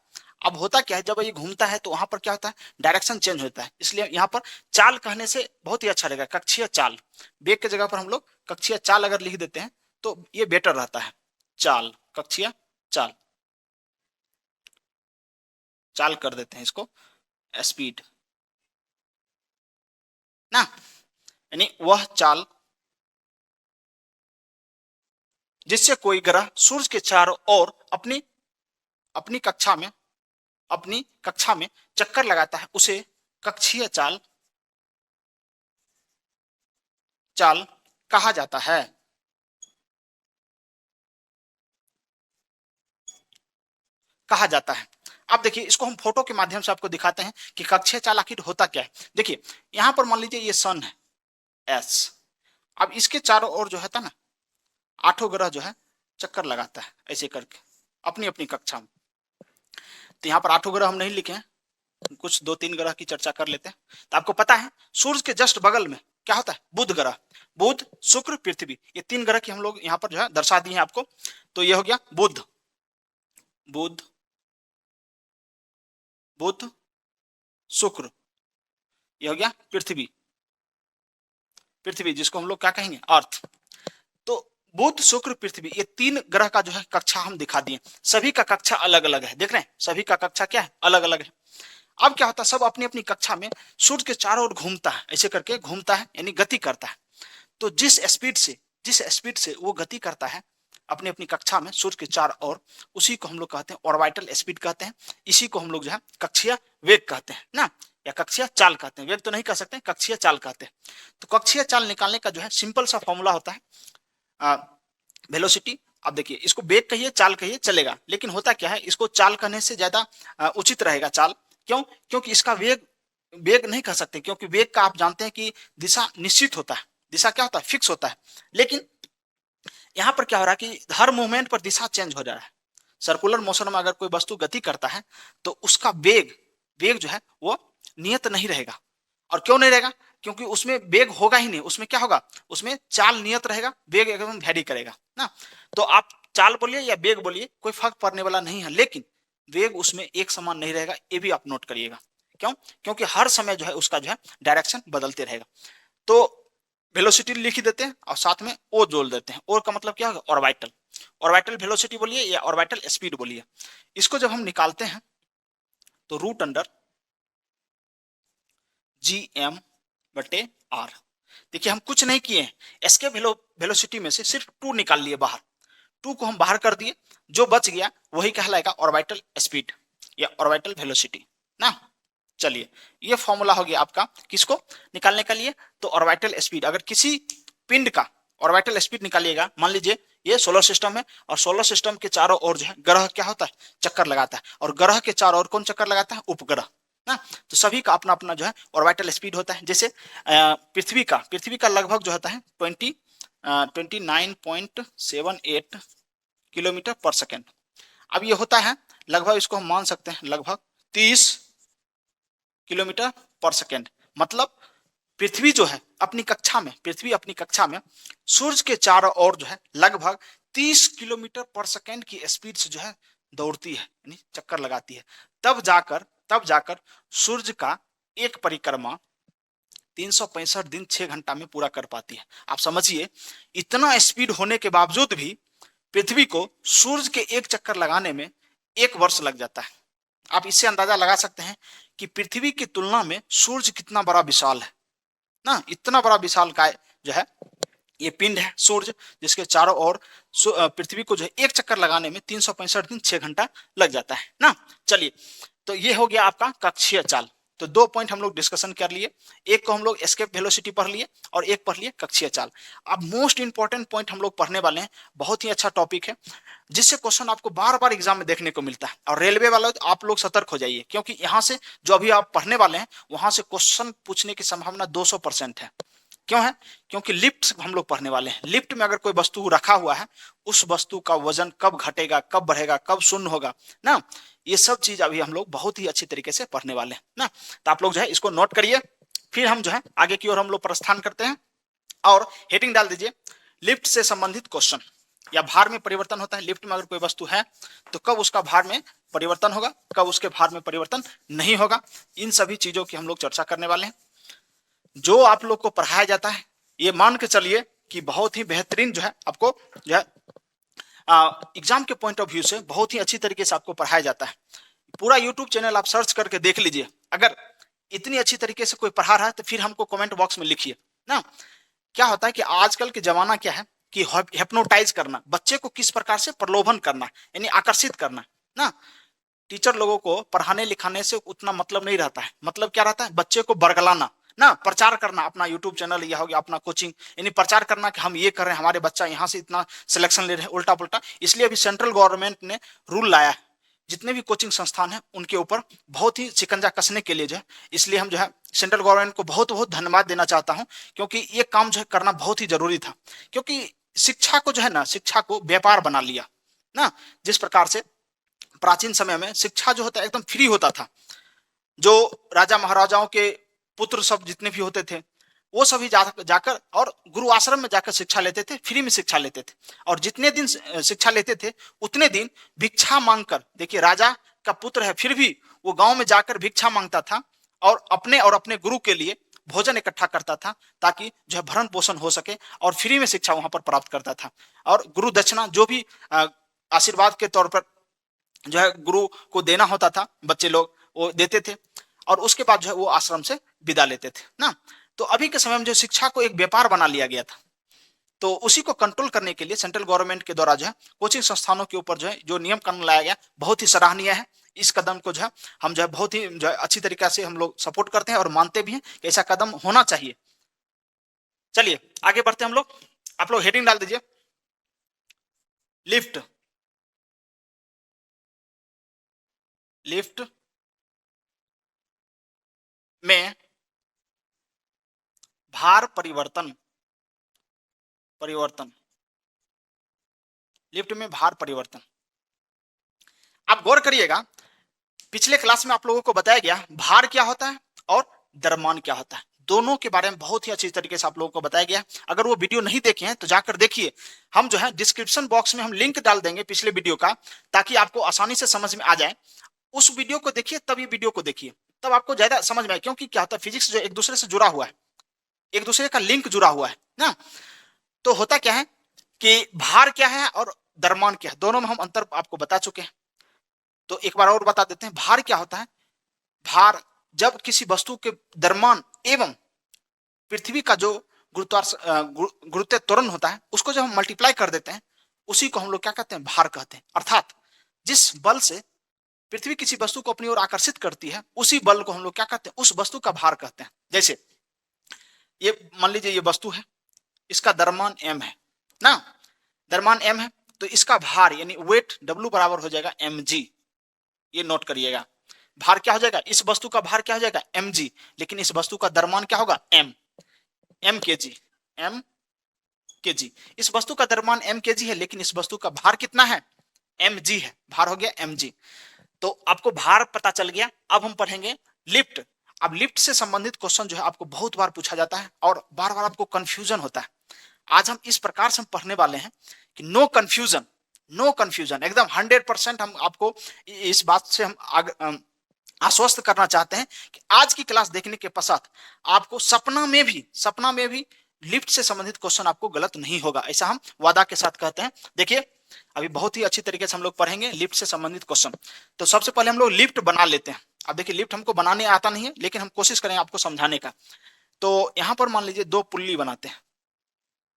अब होता क्या है, जब ये घूमता है तो वहां पर क्या होता है, डायरेक्शन चेंज होता है। इसलिए यहाँ पर चाल कहने से बहुत ही अच्छा रहेगा, कक्षीय चाल। वेग की जगह पर हम लोग कक्षीय चाल अगर लिख देते हैं तो ये बेटर रहता है। चाल, कक्षीय चाल, चाल कर देते हैं इसको स्पीड ना, यानी वह चाल जिससे कोई ग्रह सूर्य के चारों ओर अपनी अपनी कक्षा में अपनी कक्षा में चक्कर लगाता है उसे कक्षीय चाल चाल कहा जाता है। कहा जाता है। अब देखिए इसको हम फोटो के माध्यम से आपको दिखाते हैं कि कक्षीय चाल आखिर होता क्या है। देखिए यहां पर मान लीजिए ये सन है एस, अब इसके चारों ओर जो है ना आठों ग्रह जो है चक्कर लगाता है ऐसे करके अपनी अपनी कक्षा में। तो यहाँ पर आठों ग्रह हम नहीं लिखे हैं, कुछ दो तीन ग्रह की चर्चा कर लेते हैं। तो आपको पता है सूर्य के जस्ट बगल में क्या होता है, बुध ग्रह, बुध शुक्र पृथ्वी, ये तीन ग्रह की हम लोग यहाँ पर जो है दर्शा दिए हैं आपको। तो ये हो गया बुध, बुध बुध शुक्र, ये हो गया पृथ्वी, पृथ्वी जिसको हम लोग क्या कहेंगे, अर्थ। तो बुध शुक्र पृथ्वी ये तीन ग्रह का जो है कक्षा हम दिखा दिए। सभी का कक्षा अलग अलग है, देख रहे हैं सभी का कक्षा क्या है, अलग अलग है। अब क्या होता है, सब अपनी अपनी कक्षा में सूर्य के चारों ओर घूमता है, ऐसे करके घूमता है यानी गति करता है। तो जिस स्पीड से वो गति करता है अपनी अपनी कक्षा में सूर्य के चारों ओर, उसी को हम लोग कहते हैं ऑर्बिटल स्पीड कहते हैं। इसी को हम लोग जो है कक्षीय वेग कहते हैं ना, या कक्षीय चाल कहते हैं। वेग तो नहीं कह सकते, कक्षीय चाल कहते हैं। तो कक्षीय चाल निकालने का जो है सिंपल सा फॉर्मूला होता है वेलोसिटी। अब देखिए इसको वेग कहिए चाल कहिए चलेगा, लेकिन होता क्या है, इसको चाल कहने से ज्यादा उचित रहेगा चाल। क्यों? क्योंकि इसका वेग वेग नहीं कह सकते, क्योंकि वेग का आप जानते हैं कि दिशा निश्चित होता है, दिशा क्या होता है, फिक्स होता है। लेकिन यहां पर क्या हो रहा है कि हर मूवमेंट पर दिशा चेंज हो जा रहा है। सर्कुलर मोशन में अगर कोई वस्तु गति करता है तो उसका वेग वेग जो है वो नियत नहीं रहेगा। और क्यों नहीं रहेगा? क्योंकि उसमें वेग होगा ही नहीं, उसमें क्या होगा, उसमें चाल नियत रहेगा, वेग एकदम वैरी करेगा ना। तो आप चाल बोलिए या वेग बोलिए कोई फर्क पड़ने वाला नहीं है, लेकिन वेग उसमें एक समान नहीं रहेगा, ये भी आप नोट करिएगा। क्यों? क्योंकि हर समय जो है उसका जो है डायरेक्शन बदलते रहेगा। तो वेलोसिटी लिख देते हैं और साथ में ओ जोड़ देते हैं। ओ का मतलब क्या होगा, ऑर्बिटल। ऑर्बिटल वेलोसिटी बोलिए या ऑर्बिटल स्पीड बोलिए। इसको जब हम निकालते हैं तो रूट अंडर जी एम बटे आर। देखिए हम कुछ नहीं किए हैं, एस्केप वेलोसिटी में से सिर्फ टू निकाल लिए बाहर, टू को हम बाहर कर दिए, जो बच गया वही कहलाएगा ऑर्बिटल स्पीड या ऑर्बिटल वेलोसिटी ना। चलिए ये फॉर्मूला हो गया आपका किसको निकालने के लिए, तो ऑर्बिटल स्पीड। अगर किसी पिंड का ऑर्बिटल स्पीड निकालिएगा, मान लीजिए ये सोलर सिस्टम है और सोलर सिस्टम के चारों ओर जो है ग्रह क्या होता है, चक्कर लगाता है, और ग्रह के चारों ओर कौन चक्कर लगाता है, उपग्रह ना। तो सभी का अपना अपना जो है ऑर्बिटल स्पीड होता है। जैसे पृथ्वी का लगभग जो होता है 29.78 किलोमीटर पर सेकेंड। अब ये होता है लगभग, इसको हम मान सकते हैं लगभग 30 किलोमीटर पर सेकेंड। मतलब पृथ्वी जो है अपनी कक्षा में, पृथ्वी अपनी कक्षा में सूर्य के चारों ओर जो है लगभग 30 किलोमीटर पर सेकेंड की स्पीड से जो है दौड़ती है, यानी चक्कर लगाती है। तब जाकर सूर्य का एक परिक्रमा 365 दिन 6 घंटा में पूरा कर पाती है। आप समझिए इतना स्पीड होने के बावजूद भी पृथ्वी को सूर्य के एक चक्कर लगाने में 1 वर्ष लग जाता है। आप इससे अंदाजा लगा सकते हैं कि पृथ्वी की तुलना में सूर्य कितना बड़ा विशाल है ना। इतना बड़ा विशाल काय जो है ये पिंड है सूर्य, जिसके चारों ओर पृथ्वी को जो है एक चक्कर लगाने में 365 दिन 6 घंटा लग जाता है ना। चलिए तो ये हो गया आपका कक्षीय चाल। तो 2 पॉइंट हम लोग डिस्कशन कर लिए, एक को हम लोग एस्केप वेलोसिटी पढ़ लिए और एक पढ़ लिए कक्षीय चाल। अब मोस्ट इंपॉर्टेंट पॉइंट हम लोग पढ़ने वाले हैं, बहुत ही अच्छा टॉपिक है जिससे क्वेश्चन आपको बार बार एग्जाम में देखने को मिलता है। और रेलवे वाला तो आप लोग सतर्क हो जाइए, क्योंकि यहाँ से जो अभी आप पढ़ने वाले हैं वहां से क्वेश्चन पूछने की संभावना 200% है। क्यों है? क्योंकि लिफ्ट हम लोग पढ़ने वाले हैं। लिफ्ट में अगर कोई वस्तु रखा हुआ है, उस वस्तु का वजन कब घटेगा, कब बढ़ेगा, कब शून्य होगा ना, ये सब चीज अभी हम लोग बहुत ही अच्छी तरीके से पढ़ने वाले हैं ना। तो आप लोग जो है इसको नोट करिए, फिर हम जो है आगे की ओर हम लोग प्रस्थान करते हैं। और हेडिंग डाल दीजिए लिफ्ट से संबंधित क्वेश्चन, या भार में परिवर्तन होता है। लिफ्ट में अगर कोई वस्तु है तो कब उसका भार में परिवर्तन होगा, कब उसके भार में परिवर्तन नहीं होगा, इन सभी चीजों की हम लोग चर्चा करने वाले हैं। जो आप लोग को पढ़ाया जाता है ये मान के चलिए कि बहुत ही बेहतरीन जो है आपको जो है एग्जाम के पॉइंट ऑफ व्यू से बहुत ही अच्छी तरीके से आपको पढ़ाया जाता है। पूरा यूट्यूब चैनल आप सर्च करके देख लीजिए, अगर इतनी अच्छी तरीके से कोई पढ़ा रहा है तो फिर हमको कमेंट बॉक्स में लिखिए ना। क्या होता है कि आजकल के जमाना क्या है कि हिप्नोटाइज करना, बच्चे को किस प्रकार से प्रलोभन करना, यानी आकर्षित करना ना। टीचर लोगों को पढ़ाने लिखाने से उतना मतलब नहीं रहता है, मतलब क्या रहता है, बच्चे को बरगलाना ना, प्रचार करना, अपना यूट्यूब चैनल या हो गया अपना कोचिंग, यानी प्रचार करना कि हम ये कर रहे हैं, हमारे बच्चा यहाँ से इतना सिलेक्शन ले रहे हैं, उल्टा पुल्टा। इसलिए अभी सेंट्रल गवर्नमेंट ने रूल लाया है, जितने भी कोचिंग संस्थान है उनके ऊपर बहुत ही शिकंजा कसने के लिए जो है, इसलिए हम जो है सेंट्रल गवर्नमेंट को बहुत बहुत धन्यवाद देना चाहता हूं, क्योंकि ये काम जो है करना बहुत ही जरूरी था। क्योंकि शिक्षा को जो है ना, शिक्षा को व्यापार बना लिया ना। जिस प्रकार से प्राचीन समय में शिक्षा जो होता है एकदम फ्री होता था, जो राजा महाराजाओं के पुत्र सब जितने भी होते थे वो सभी जाकर और गुरु आश्रम में जाकर शिक्षा लेते थे, फ्री में शिक्षा लेते थे। और जितने दिन शिक्षा लेते थे उतने दिन भिक्षा मांगकर, देखिए राजा का पुत्र है फिर भी वो गांव में जाकर भिक्षा मांगता था और अपने गुरु के लिए भोजन इकट्ठा करता था, ताकि जो है भरण पोषण हो सके, और फ्री में शिक्षा वहां पर प्राप्त करता था। और गुरु दक्षिणा जो भी आशीर्वाद के तौर पर जो है गुरु को देना होता था, बच्चे लोग वो देते थे, और उसके बाद जो है वो आश्रम से विदा लेते थे ना। तो अभी के समय में जो शिक्षा को एक व्यापार बना लिया गया था, तो उसी को कंट्रोल करने के लिए सेंट्रल गवर्नमेंट के द्वारा जो है कोचिंग संस्थानों के ऊपर जो है जो नियम कानून लाया गया, बहुत ही सराहनीय है। इस कदम को जो है हम जो है बहुत ही जो है अच्छी तरीके से हम लोग सपोर्ट करते हैं और मानते भी हैं कि ऐसा कदम होना चाहिए। चलिए आगे बढ़ते हैं हम लोग। आप लोग हेडिंग डाल दीजिए लिफ्ट। लिफ्ट में भार परिवर्तन, लिफ्ट में भार परिवर्तन। आप गौर करिएगा, पिछले क्लास में आप लोगों को बताया गया भार क्या होता है और द्रव्यमान क्या होता है, दोनों के बारे में बहुत ही अच्छी तरीके से आप लोगों को बताया गया। अगर वो वीडियो नहीं देखे हैं तो जाकर देखिए, हम जो है डिस्क्रिप्शन बॉक्स में हम लिंक डाल देंगे पिछले वीडियो का, ताकि आपको आसानी से समझ में आ जाए। उस वीडियो को देखिए, तब ये वीडियो को देखिए, तब आपको ज्यादा समझ में आए। क्योंकि क्या होता है, फिजिक्स जो एक दूसरे से जुड़ा हुआ है, एक दूसरे का लिंक जुड़ा हुआ है ना। तो होता क्या है कि भार क्या है और द्रव्यमान क्या है, दोनों में हम अंतर आपको बता चुके हैं। तो एक बार और बता देते हैं, भार क्या होता है। भार जब किसी वस्तु के द्रव्यमान एवं पृथ्वी का जो गुरुत्व त्वरण होता है उसको जब हम मल्टीप्लाई कर देते हैं, उसी को हम लोग क्या कहते हैं, भार कहते हैं। अर्थात जिस बल से पृथ्वी किसी वस्तु को अपनी ओर आकर्षित करती है, उसी बल को हम लोग क्या कहते हैं, उस वस्तु का भार कहते हैं। जैसे ये मान लीजिए ये वस्तु है, इसका द्रव्यमान m है ना, द्रव्यमान m है, तो इसका भार यानी वेट W बराबर हो जाएगा mg। ये नोट करिएगा, भार क्या हो जाएगा, इस वस्तु का भार क्या हो जाएगा mg, लेकिन इस वस्तु का द्रव्यमान क्या होगा m kg, m kg। इस वस्तु का द्रव्यमान m kg है, लेकिन इस वस्तु का भार कितना है, mg है, भार हो गया mg। तो आपको भार पता चल गया। अब हम पढ़ेंगे लिफ्ट। अब लिफ्ट से संबंधित क्वेश्चन जो है आपको बहुत बार पूछा जाता है और बार बार आपको कंफ्यूजन होता है। आज हम इस प्रकार से हम पढ़ने वाले हैं कि नो कंफ्यूजन, नो कंफ्यूजन, एकदम 100% हम आपको इस बात से हम आश्वस्त करना चाहते हैं कि आज की क्लास देखने के पश्चात आपको सपना में भी लिफ्ट से संबंधित क्वेश्चन आपको गलत नहीं होगा, ऐसा हम वादा के साथ कहते हैं। देखिए अभी बहुत ही अच्छी तरीके से हम लोग पढ़ेंगे लिफ्ट से संबंधित क्वेश्चन। तो सबसे पहले हम लोग लिफ्ट बना लेते हैं। अब देखिए लिफ्ट हमको बनाने आता नहीं है, लेकिन हम कोशिश करेंगे आपको समझाने का। तो यहां पर मान लीजिए दो पुल्ली बनाते हैं,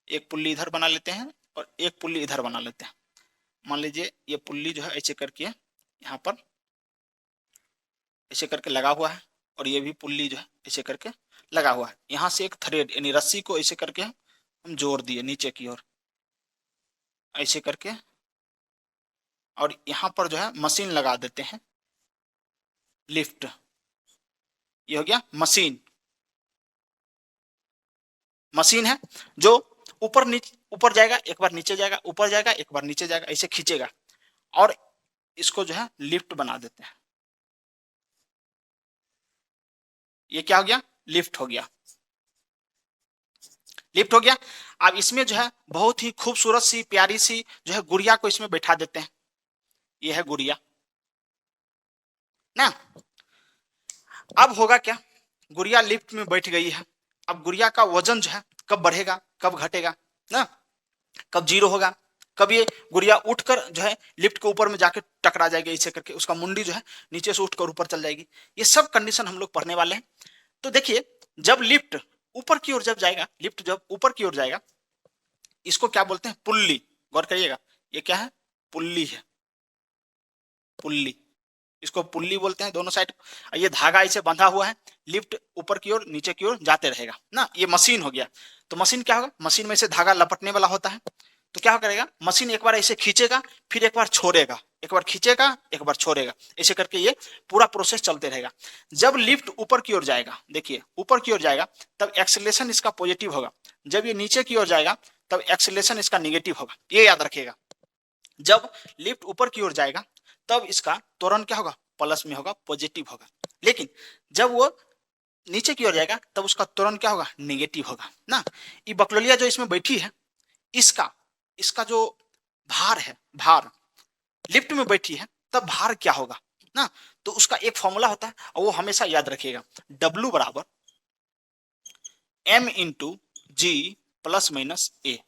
एक पुल्ली इधर बना लेते हैं और एक पुल्ली इधर बना लेते हैं। मान लीजिए ये पुल्ली जो है ऐसे करके यहाँ पर ऐसे करके लगा हुआ है और ये भी पुल्ली जो है ऐसे करके लगा हुआ है। यहाँ से एक थ्रेड यानी रस्सी को ऐसे करके हम जोड़ दिए नीचे की ओर ऐसे करके, और यहाँ पर जो है मशीन लगा देते हैं, लिफ्ट। ये हो गया मशीन। मशीन है जो ऊपर नीचे, ऊपर जाएगा एक बार नीचे जाएगा, ऊपर जाएगा एक बार नीचे जाएगा, ऐसे खींचेगा और इसको जो है लिफ्ट बना देते हैं। ये क्या हो गया? लिफ्ट हो गया। लिफ्ट हो गया। अब इसमें जो है बहुत ही खूबसूरत सी प्यारी सी जो है गुड़िया को इसमें बैठा देते हैं। ये है गुड़िया ना। अब होगा क्या? गुड़िया लिफ्ट में बैठ गई है। अब गुड़िया का वजन जो है कब बढ़ेगा कब घटेगा ना, कब जीरो होगा, कब ये गुड़िया उठकर जो है लिफ्ट के ऊपर में जाके टकरा जाएगी ऐसे करके, उसका मुंडी जो है नीचे से उठकर ऊपर चल जाएगी। ये सब कंडीशन हम लोग पढ़ने वाले हैं। तो देखिए, जब लिफ्ट ऊपर की ओर जब जाएगा, लिफ्ट जब ऊपर की ओर जाएगा, इसको क्या बोलते हैं? पुल्ली। गौर करिएगा, ये क्या है? पुल्ली है, पुल्ली। इसको पुल्ली बोलते हैं दोनों साइड। ये धागा ऐसे बंधा हुआ है, लिफ्ट ऊपर की ओर नीचे की ओर जाते रहेगा ना। ये मशीन हो गया। तो मशीन क्या होगा? मशीन में से धागा लपटने वाला होता है। तो क्या करेगा? मशीन एक बार ऐसे खींचेगा, फिर एक बार छोड़ेगा, एक बार खींचेगा एक बार छोड़ेगा, ऐसे करके ये पूरा प्रोसेस चलते रहेगा। जब लिफ्ट ऊपर की ओर जाएगा, देखिए ऊपर की ओर जाएगा, तब एक्सेलरेशन इसका पॉजिटिव होगा। जब ये नीचे की ओर जाएगा तब एक्सेलरेशन इसका निगेटिव होगा। ये याद रखिएगा। जब लिफ्ट ऊपर की ओर जाएगा तब इसका त्वरण क्या होगा? प्लस में होगा, पॉजिटिव होगा। लेकिन जब वो नीचे की ओर जाएगा तब उसका त्वरण क्या होगा? निगेटिव होगा ना। ये बकलोलिया जो इसमें बैठी है, इसका इसका जो भार है, भार लिफ्ट में बैठी है तब भार क्या होगा ना। तो उसका एक फॉर्मूला होता है और वो हमेशा याद रखिएगा। W बराबर M इंटू जी प्लस माइनस ए।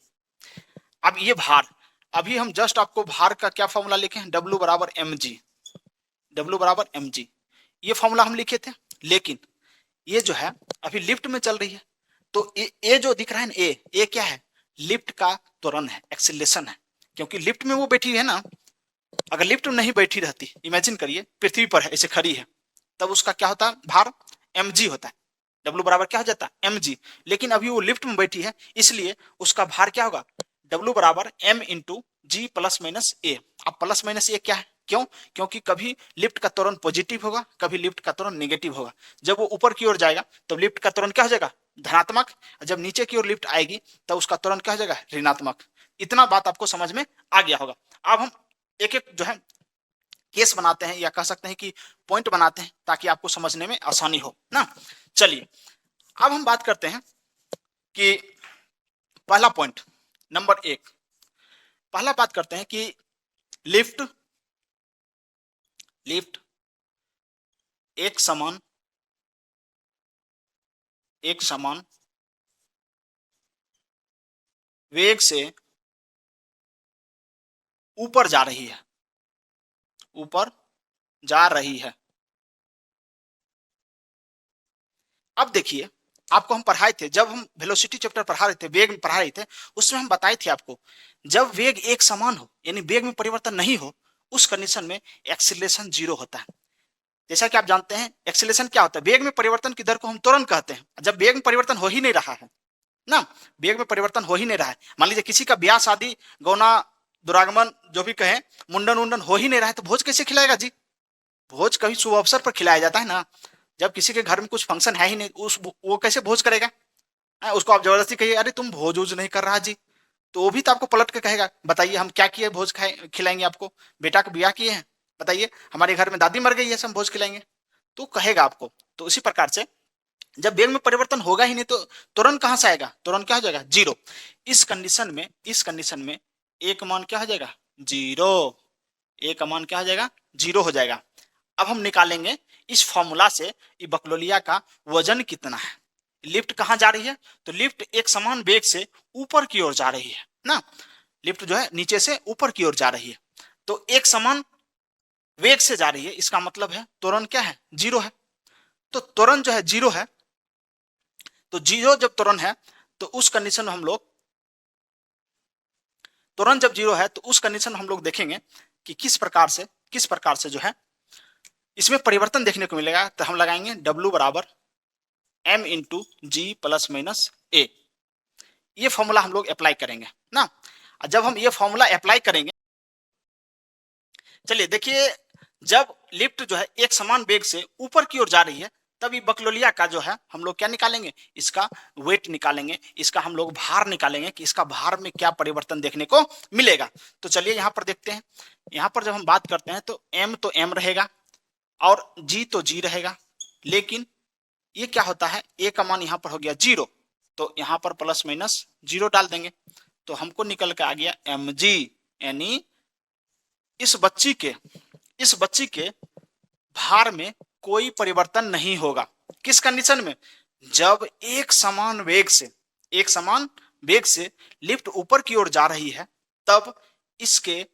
अब ये भार, अभी हम जस्ट आपको भार का क्या फॉर्मूला लिखे हैं? W बराबर एम जी। W बराबर एम जी, ये फॉर्मूला हम लिखे थे। लेकिन ये जो है अभी लिफ्ट में चल रही है, तो ए जो दिख रहा है ना, ए क्या है? लिफ्ट का त्वरण है, एक्सीलरेशन है। क्योंकि लिफ्ट में वो बैठी है ना। अगर लिफ्ट में नहीं बैठी रहती, इमेजिन करिए पृथ्वी पर है, ऐसे खड़ी है, तब उसका क्या होता है? भार mg होता है। W बराबर क्या हो जाता है? mg। लेकिन अभी वो लिफ्ट में बैठी है, इसलिए उसका भार क्या होगा? W बराबर m इंटू जी प्लस माइनस ए। अब प्लस माइनस ए क्या है? क्यों? क्योंकि कभी लिफ्ट का त्वरण पॉजिटिव होगा, कभी लिफ्ट का त्वरण नेगेटिव होगा। जब वो ऊपर की ओर जाएगा तो लिफ्ट का त्वरण क्या हो जाएगा? धनात्मक। जब नीचे की ओर लिफ्ट आएगी तब उसका त्वरण क्या हो जाएगा? ऋणात्मक। इतना बात आपको समझ में आ गया होगा। अब हम एक एक जो है केस बनाते हैं, या कह सकते हैं कि पॉइंट बनाते हैं, ताकि आपको समझने में आसानी हो ना। चलिए, अब हम बात करते हैं कि पहला पॉइंट नंबर 1, पहला बात करते हैं कि लिफ्ट लिफ्ट एक समान वेग से ऊपर जा रही है, ऊपर जा रही है। अब देखिए, आपको हम पढ़ाए थे, जब हम वेलोसिटी चैप्टर पढ़ा रहे थे, वेग पढ़ा रहे थे, उसमें हम बताए थे आपको, जब वेग एक समान हो, यानी वेग में परिवर्तन नहीं हो, उस कंडीशन में एक्सीलरेशन 0 होता है। जैसा कि आप जानते हैं, एक्सीलरेशन क्या होता है? वेग में परिवर्तन की दर को हम त्वरण कहते हैं। जब वेग में परिवर्तन हो ही नहीं रहा है ना, वेग में परिवर्तन हो ही नहीं रहा है, मान लीजिए किसी का ब्याह शादी गौना दुरागमन जो भी कहें, मुंडन उंडन हो ही नहीं रहा है, तो भोज कैसे खिलाएगा जी? भोज कभी शुभ अवसर पर खिलाया जाता है ना। जब किसी के घर में कुछ फंक्शन है ही नहीं, उस वो कैसे भोज करेगा? उसको आप जबरदस्ती कहिए अरे तुम भोज वोज नहीं कर रहा जी, तो वो भी तो आपको पलट के कहेगा, बताइए हम क्या किए भोज खाए खिलाएंगे आपको? बेटा का ब्याह किए हैं, बताइए हमारे घर में दादी मर गई है, हम भोज खिलाएंगे, तो कहेगा आपको। तो इसी प्रकार से जब वेग में परिवर्तन होगा ही नहीं, तो तुरंत कहां से आएगा? तुरंत क्या हो जाएगा? 0। इस कंडीशन में ए का मान क्या हो जाएगा? 0। ए का मान क्या हो जाएगा? 0 हो जाएगा। अब हम निकालेंगे इस फॉर्मूला से कि बकलोलिया का वजन कितना है। लिफ्ट कहां जा रही है? तो लिफ्ट एक समान वेग से ऊपर की ओर जा रही है ना। लिफ्ट जो है नीचे से ऊपर की ओर जा रही है, तो एक समान वेग से जा रही है, इसका मतलब है त्वरण क्या है? 0 है। तो त्वरण जो है 0 है, तो 0 जब त्वरण है तो उस कंडीशन में हम लोग, तुरंत जब 0 है तो उस कंडीशन में हम लोग देखेंगे कि किस प्रकार से जो है इसमें परिवर्तन देखने को मिलेगा, तो हम लगाएंगे W बराबर m इंटू जी प्लस माइनस ए। ये फॉर्मूला हम लोग अप्लाई करेंगे ना। जब हम ये फॉर्मूला अप्लाई करेंगे, चलिए देखिए, जब लिफ्ट जो है एक समान वेग से ऊपर की ओर जा रही है, तब ये बकलोलिया का जो है हम लोग क्या निकालेंगे, इसका वेट निकालेंगे, इसका हम लोग भार निकालेंगे कि इसका भार में क्या परिवर्तन देखने को मिलेगा। तो चलिए यहां पर देखते हैं। यहां पर जब हम बात करते हैं तो m रहेगा और g तो g रहेगा, लेकिन ये क्या होता है, a का मान यहां पर हो गया 0, तो यहां पर प्लस माइनस 0 डाल देंगे, तो हमको निकल के आ गया mg, यानी इस बच्ची के भार में कोई परिवर्तन नहीं होगा। किस कंडीशन में, जब एक समान वेग से लिफ्ट ऊपर की ओर जा रही है, तब इसके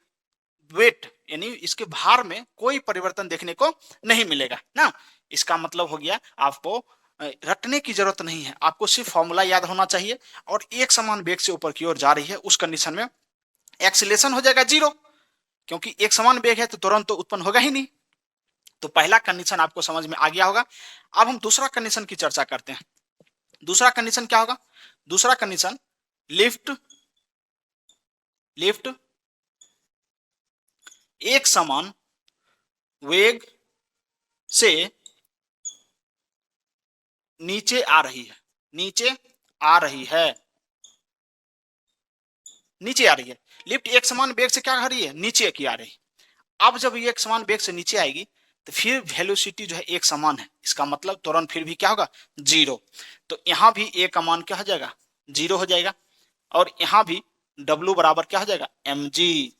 वेट यानी इसके भार में कोई परिवर्तन देखने को नहीं मिलेगा ना। इसका मतलब हो गया, आपको रटने की जरूरत नहीं है, आपको सिर्फ फॉर्मूला याद होना चाहिए। और एक समान वेग से ऊपर की ओर जा रही है, उस कंडीशन में एक्सीलरेशन हो जाएगा 0, क्योंकि एक समान वेग है तो तुरंत तो उत्पन्न होगा ही नहीं। तो पहला कंडीशन आपको समझ में आ गया होगा। अब हम दूसरा कंडीशन की चर्चा करते हैं। दूसरा कंडीशन क्या होगा, दूसरा कंडीशन लिफ्ट एक समान वेग से नीचे आ रही है, नीचे आ रही है लिफ्ट एक समान वेग से क्या आ रही है, नीचे की आ रही है। अब जब ये एक समान वेग से नीचे आएगी, तो फिर वेलोसिटी जो है एक समान है, इसका मतलब त्वरण फिर भी क्या होगा, 0। तो यहां भी ए का मान क्या हो जाएगा, 0 हो जाएगा, और यहां भी W बराबर क्या हो जाएगा, mg।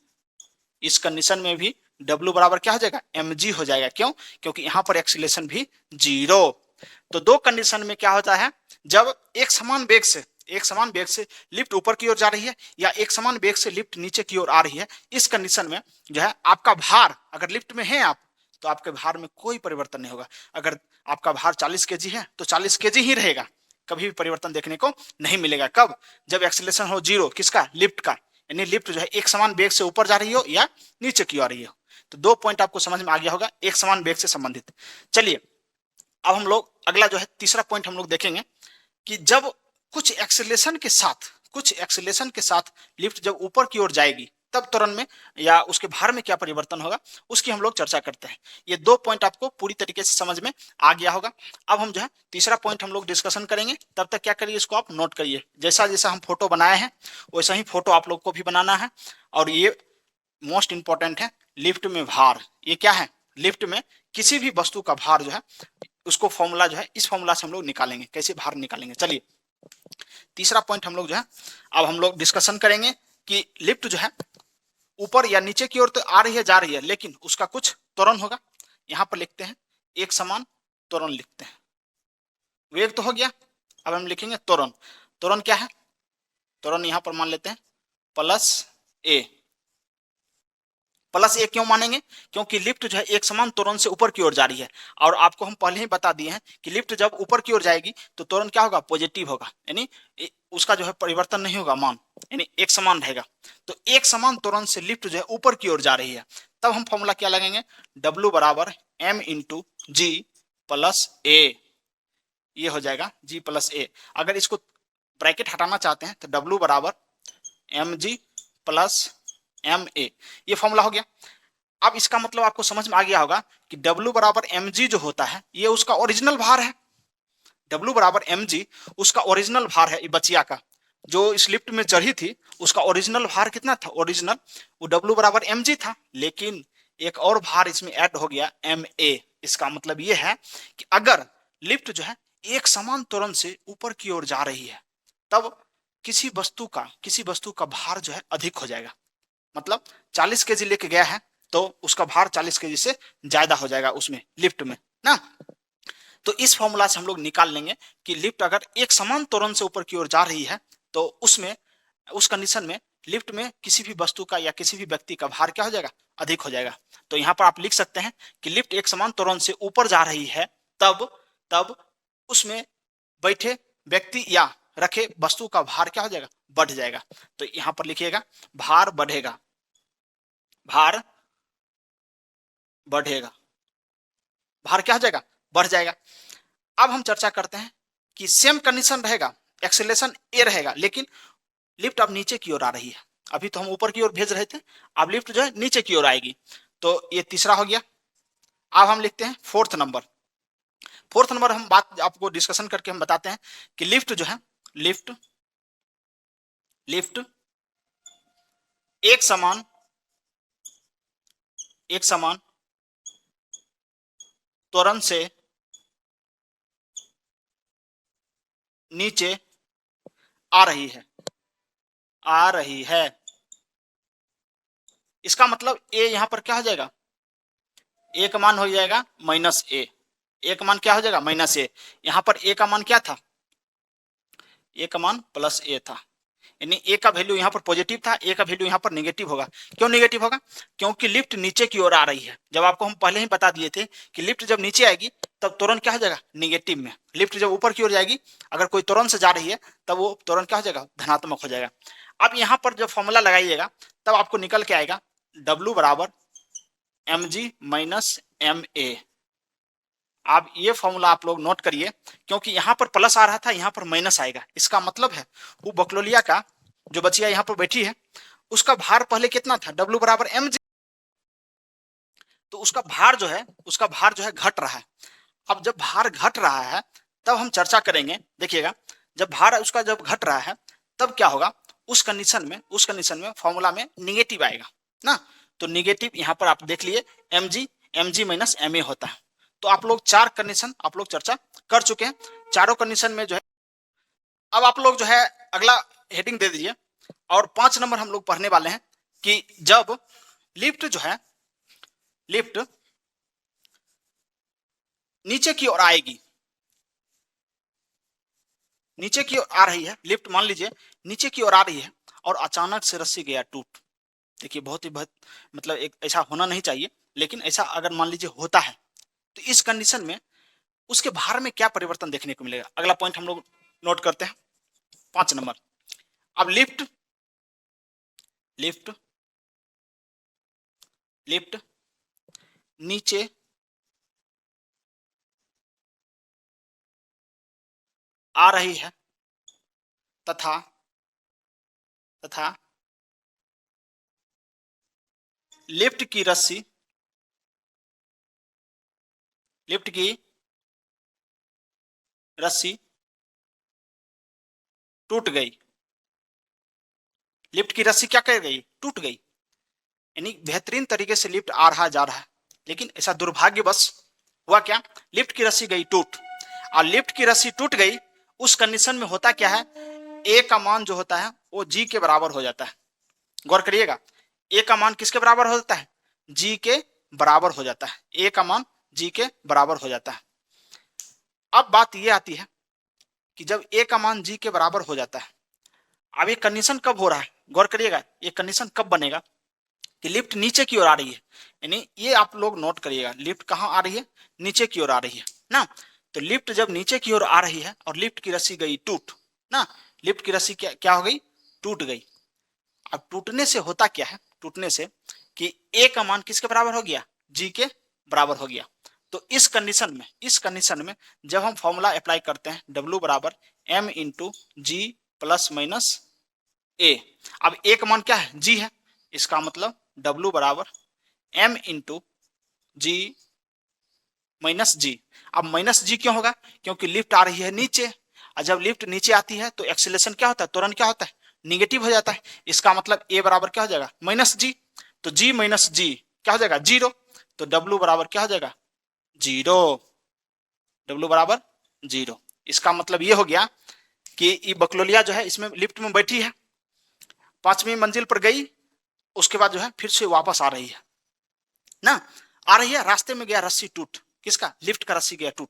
इस कंडीशन में भी W बराबर क्या हो जाएगा, mg हो जाएगा। क्यों, क्योंकि यहां पर एक्सीलरेशन भी 0। तो दो कंडीशन में क्या होता है, जब एक समान वेग से लिफ्ट ऊपर की ओर जा रही है, या एक समान वेग से लिफ्ट नीचे की ओर आ रही है, इस कंडीशन में जो है आपका भार, अगर लिफ्ट में है आप, तो आपके भार में कोई परिवर्तन नहीं होगा। अगर आपका भार 40 केजी है तो 40 केजी ही रहेगा, कभी भी परिवर्तन देखने को नहीं मिलेगा। कब, जब एक्सीलरेशन हो 0, किसका, लिफ्ट का, यानी लिफ्ट जो है एक समान वेग से ऊपर जा रही हो या नीचे की आ रही हो। तो दो पॉइंट आपको समझ में आ गया होगा एक समान वेग से संबंधित। चलिए अब हम लोग अगला जो है तीसरा पॉइंट हम लोग देखेंगे कि जब कुछ एक्सीलरेशन के साथ लिफ्ट जब ऊपर की ओर जाएगी, तब त्वरण में या उसके भार में क्या परिवर्तन होगा, उसकी हम लोग चर्चा करते हैं। ये दो पॉइंट आपको पूरी तरीके से समझ में आ गया होगा। अब हम जो है तीसरा पॉइंट हम लोग डिस्कशन करेंगे, तब तक क्या करिए, इसको आप नोट करिए। जैसा जैसा हम फोटो बनाए हैं वैसा ही फोटो आप लोग को भी बनाना है। और ये मोस्ट इंपॉर्टेंट है, लिफ्ट में भार, ये क्या है, लिफ्ट में किसी भी वस्तु का भार जो है, उसको फॉर्मूला जो है इस फॉर्मूला से हम लोग निकालेंगे, कैसे भार निकालेंगे। चलिए तीसरा पॉइंट हम लोग जो है अब हम लोग डिस्कशन करेंगे कि लिफ्ट जो है ऊपर या नीचे की ओर तो आ रही है, जा रही है, लेकिन उसका कुछ त्वरण होगा। यहां पर लिखते हैं एक समान त्वरण लिखते हैं। वेग तो हो गया, अब हम लिखेंगे त्वरण। त्वरण क्या है, त्वरण यहां पर मान लेते हैं प्लस ए। प्लस ए क्यों मानेंगे, क्योंकि लिफ्ट जो है एक समान त्वरण से ऊपर की ओर जा रही है, और आपको हम पहले ही बता दिए हैं कि लिफ्ट जब ऊपर की ओर जाएगी तो त्वरण क्या होगा, पॉजिटिव होगा, यानी उसका जो है परिवर्तन नहीं होगा मान, यानी एक समान रहेगा। तो एक समान त्वरण से लिफ्ट जो है ऊपर की ओर जा रही है, तब हम फॉर्मूला क्या लगेंगे, W बराबर m इंटू जी प्लस ए। ये हो जाएगा G प्लस ए। अगर इसको ब्रैकेट हटाना चाहते हैं तो W बराबर mg प्लस एम ए, ये फॉर्मूला हो गया। अब इसका मतलब आपको समझ में आ गया होगा कि W बराबर mg जो होता है, ये उसका ओरिजिनल भार है। W बराबर mg उसका ओरिजिनल भार है, बचिया का जो इस लिफ्ट में चढ़ी थी, उसका ओरिजिनल भार कितना था, ओरिजिनल वो W बराबर mg था, लेकिन एक और भार इसमें ऐड हो गया ma। इसका मतलब ये है कि अगर लिफ्ट जो है एक समान त्वरण से ऊपर की ओर जा रही है, तब किसी वस्तु का भार जो है अधिक हो जाएगा। मतलब 40 केजी लेके गया है तो उसका भार 40 केजी से ज्यादा हो जाएगा उसमें, लिफ्ट में ना। तो इस फॉर्मूला से हम लोग निकाल लेंगे कि लिफ्ट अगर एक समान त्वरण से ऊपर की ओर जा रही है, तो उसमें उस कंडीशन में लिफ्ट में किसी भी वस्तु का या किसी भी व्यक्ति का भार क्या हो जाएगा, अधिक हो जाएगा। तो यहां पर आप लिख सकते हैं कि लिफ्ट एक समान त्वरण से ऊपर जा रही है, तब तब उसमें बैठे व्यक्ति या रखे वस्तु का भार क्या हो जाएगा, बढ़ जाएगा। तो यहां पर लिखिएगा भार बढ़ेगा, भार बढ़ेगा। भार क्या हो जाएगा, बढ़ जाएगा। अब हम चर्चा करते हैं कि सेम कंडीशन रहेगा, एक्सेलरेशन ए रहेगा, लेकिन लिफ्ट अब नीचे की ओर आ रही है। अभी तो हम ऊपर की ओर भेज रहे थे, अब लिफ्ट जो है नीचे की ओर आएगी। तो ये तीसरा हो गया। अब हम लिखते हैं फोर्थ नंबर। फोर्थ नंबर हम बात आपको डिस्कशन करके हम बताते हैं कि लिफ्ट जो है, लिफ्ट लिफ्ट एक समान त्वरण से नीचे आ रही है, आ रही है। इसका मतलब ए यहां पर क्या हो जाएगा, ए का मान हो जाएगा माइनस ए। ए का मान क्या हो जाएगा, माइनस ए। यहां पर ए का मान क्या था, ए का मान प्लस ए था, यानी ए का वैल्यू यहाँ पर पॉजिटिव था, ए का वैल्यू यहाँ पर नेगेटिव होगा। क्यों नेगेटिव होगा, क्योंकि लिफ्ट नीचे की ओर आ रही है। जब आपको हम पहले ही बता दिए थे कि लिफ्ट जब नीचे आएगी तब त्वरण क्या हो जाएगा, निगेटिव में। लिफ्ट जब ऊपर की ओर जाएगी, अगर कोई त्वरण से जा रही है, तब वो त्वरण क्या हो जाएगा, धनात्मक हो जाएगा। अब यहाँ पर जब फॉर्मूला लगाइएगा तब आपको निकल के आएगा W बराबर mg माइनस एम ए। आप ये फॉर्मूला आप लोग नोट करिए, क्योंकि यहां पर प्लस आ रहा था, यहां पर माइनस आएगा। इसका मतलब है वो बकलोलिया का जो बचिया यहां पर बैठी है, उसका भार पहले कितना था, W बराबर mg। तो उसका भार जो है, घट रहा है। अब जब भार घट रहा है तब हम चर्चा करेंगे, देखिएगा, जब भार उसका जब घट रहा है तब क्या होगा, उस कंडीशन में फॉर्मूला में निगेटिव आएगा ना। तो निगेटिव यहां पर आप देख लिए, mg माइनस एम ए होता है। तो आप लोग चार कंडीशन आप लोग चर्चा कर चुके हैं। चारों कंडीशन में जो है, अब आप लोग जो है अगला हेडिंग दे दीजिए। और 5 नंबर हम लोग पढ़ने वाले हैं कि जब लिफ्ट जो है, लिफ्ट नीचे की ओर आएगी, नीचे की ओर आ रही है, लिफ्ट मान लीजिए नीचे की ओर आ रही है और अचानक से रस्सी गया टूट। देखिए बहुत मतलब एक ऐसा होना नहीं चाहिए, लेकिन ऐसा अगर मान लीजिए होता है तो इस कंडीशन में उसके भार में क्या परिवर्तन देखने को मिलेगा। अगला पॉइंट हम लोग नोट करते हैं, 5 नंबर। अब लिफ्ट लिफ्ट लिफ्ट नीचे आ रही है तथा लिफ्ट की रस्सी टूट गई। लिफ्ट की रस्सी क्या कर गई, टूट गई। यानी बेहतरीन तरीके से लिफ्ट आ रहा जा रहा है, लेकिन ऐसा दुर्भाग्यवश हुआ क्या, लिफ्ट की रस्सी गई टूट। और लिफ्ट की रस्सी टूट गई, उस कंडीशन में होता क्या है, ए का मान जो होता है वो जी के बराबर हो जाता है। गौर करिएगा, ए का मान किसके बराबर हो जाता है, जी के बराबर हो जाता है। ए का मान जी के बराबर हो जाता है। अब बात यह आती है कि जब ए का मान जी के बराबर हो जाता है, अब ये कंडीशन कब हो रहा है, गौर करिएगा, ये कंडीशन कब बनेगा कि लिफ्ट नीचे की ओर आ रही है। यानी ये आप लोग नोट करिएगा, लिफ्ट कहां आ रही है, नीचे की ओर आ रही है ना। तो लिफ्ट जब नीचे की ओर आ रही है और लिफ्ट की रस्सी गई टूट ना, लिफ्ट की रस्सी क्या हो गई, टूट गई। अब टूटने से होता क्या है, टूटने से कि ए का मान किसके बराबर हो गया, जी के बराबर हो गया। तो इस कंडीशन में जब हम फॉर्मूला अप्लाई करते हैं, W बराबर m इंटू जी प्लस माइनस ए। अब ए का मान क्या है, जी है, इसका मतलब W बराबर m इंटू जी माइनस जी। अब माइनस जी क्यों होगा, क्योंकि लिफ्ट आ रही है नीचे, और जब लिफ्ट नीचे आती है तो एक्सीलरेशन क्या होता है, त्वरण क्या होता है, निगेटिव हो जाता है। इसका मतलब ए बराबर क्या हो जाएगा, माइनस जी। तो जी माइनस जी क्या हो जाएगा, जीरो। तो डब्ल्यू बराबर क्या हो जाएगा, जीरो। डब्ल्यू बराबर जीरो। इसका मतलब ये हो गया कि ये बकलोलिया जो है इसमें लिफ्ट में बैठी है, 5वीं मंजिल पर गई, उसके बाद जो है फिर से वापस आ रही है ना, आ रही है, रास्ते में गया रस्सी टूट, किसका, लिफ्ट का रस्सी गया टूट।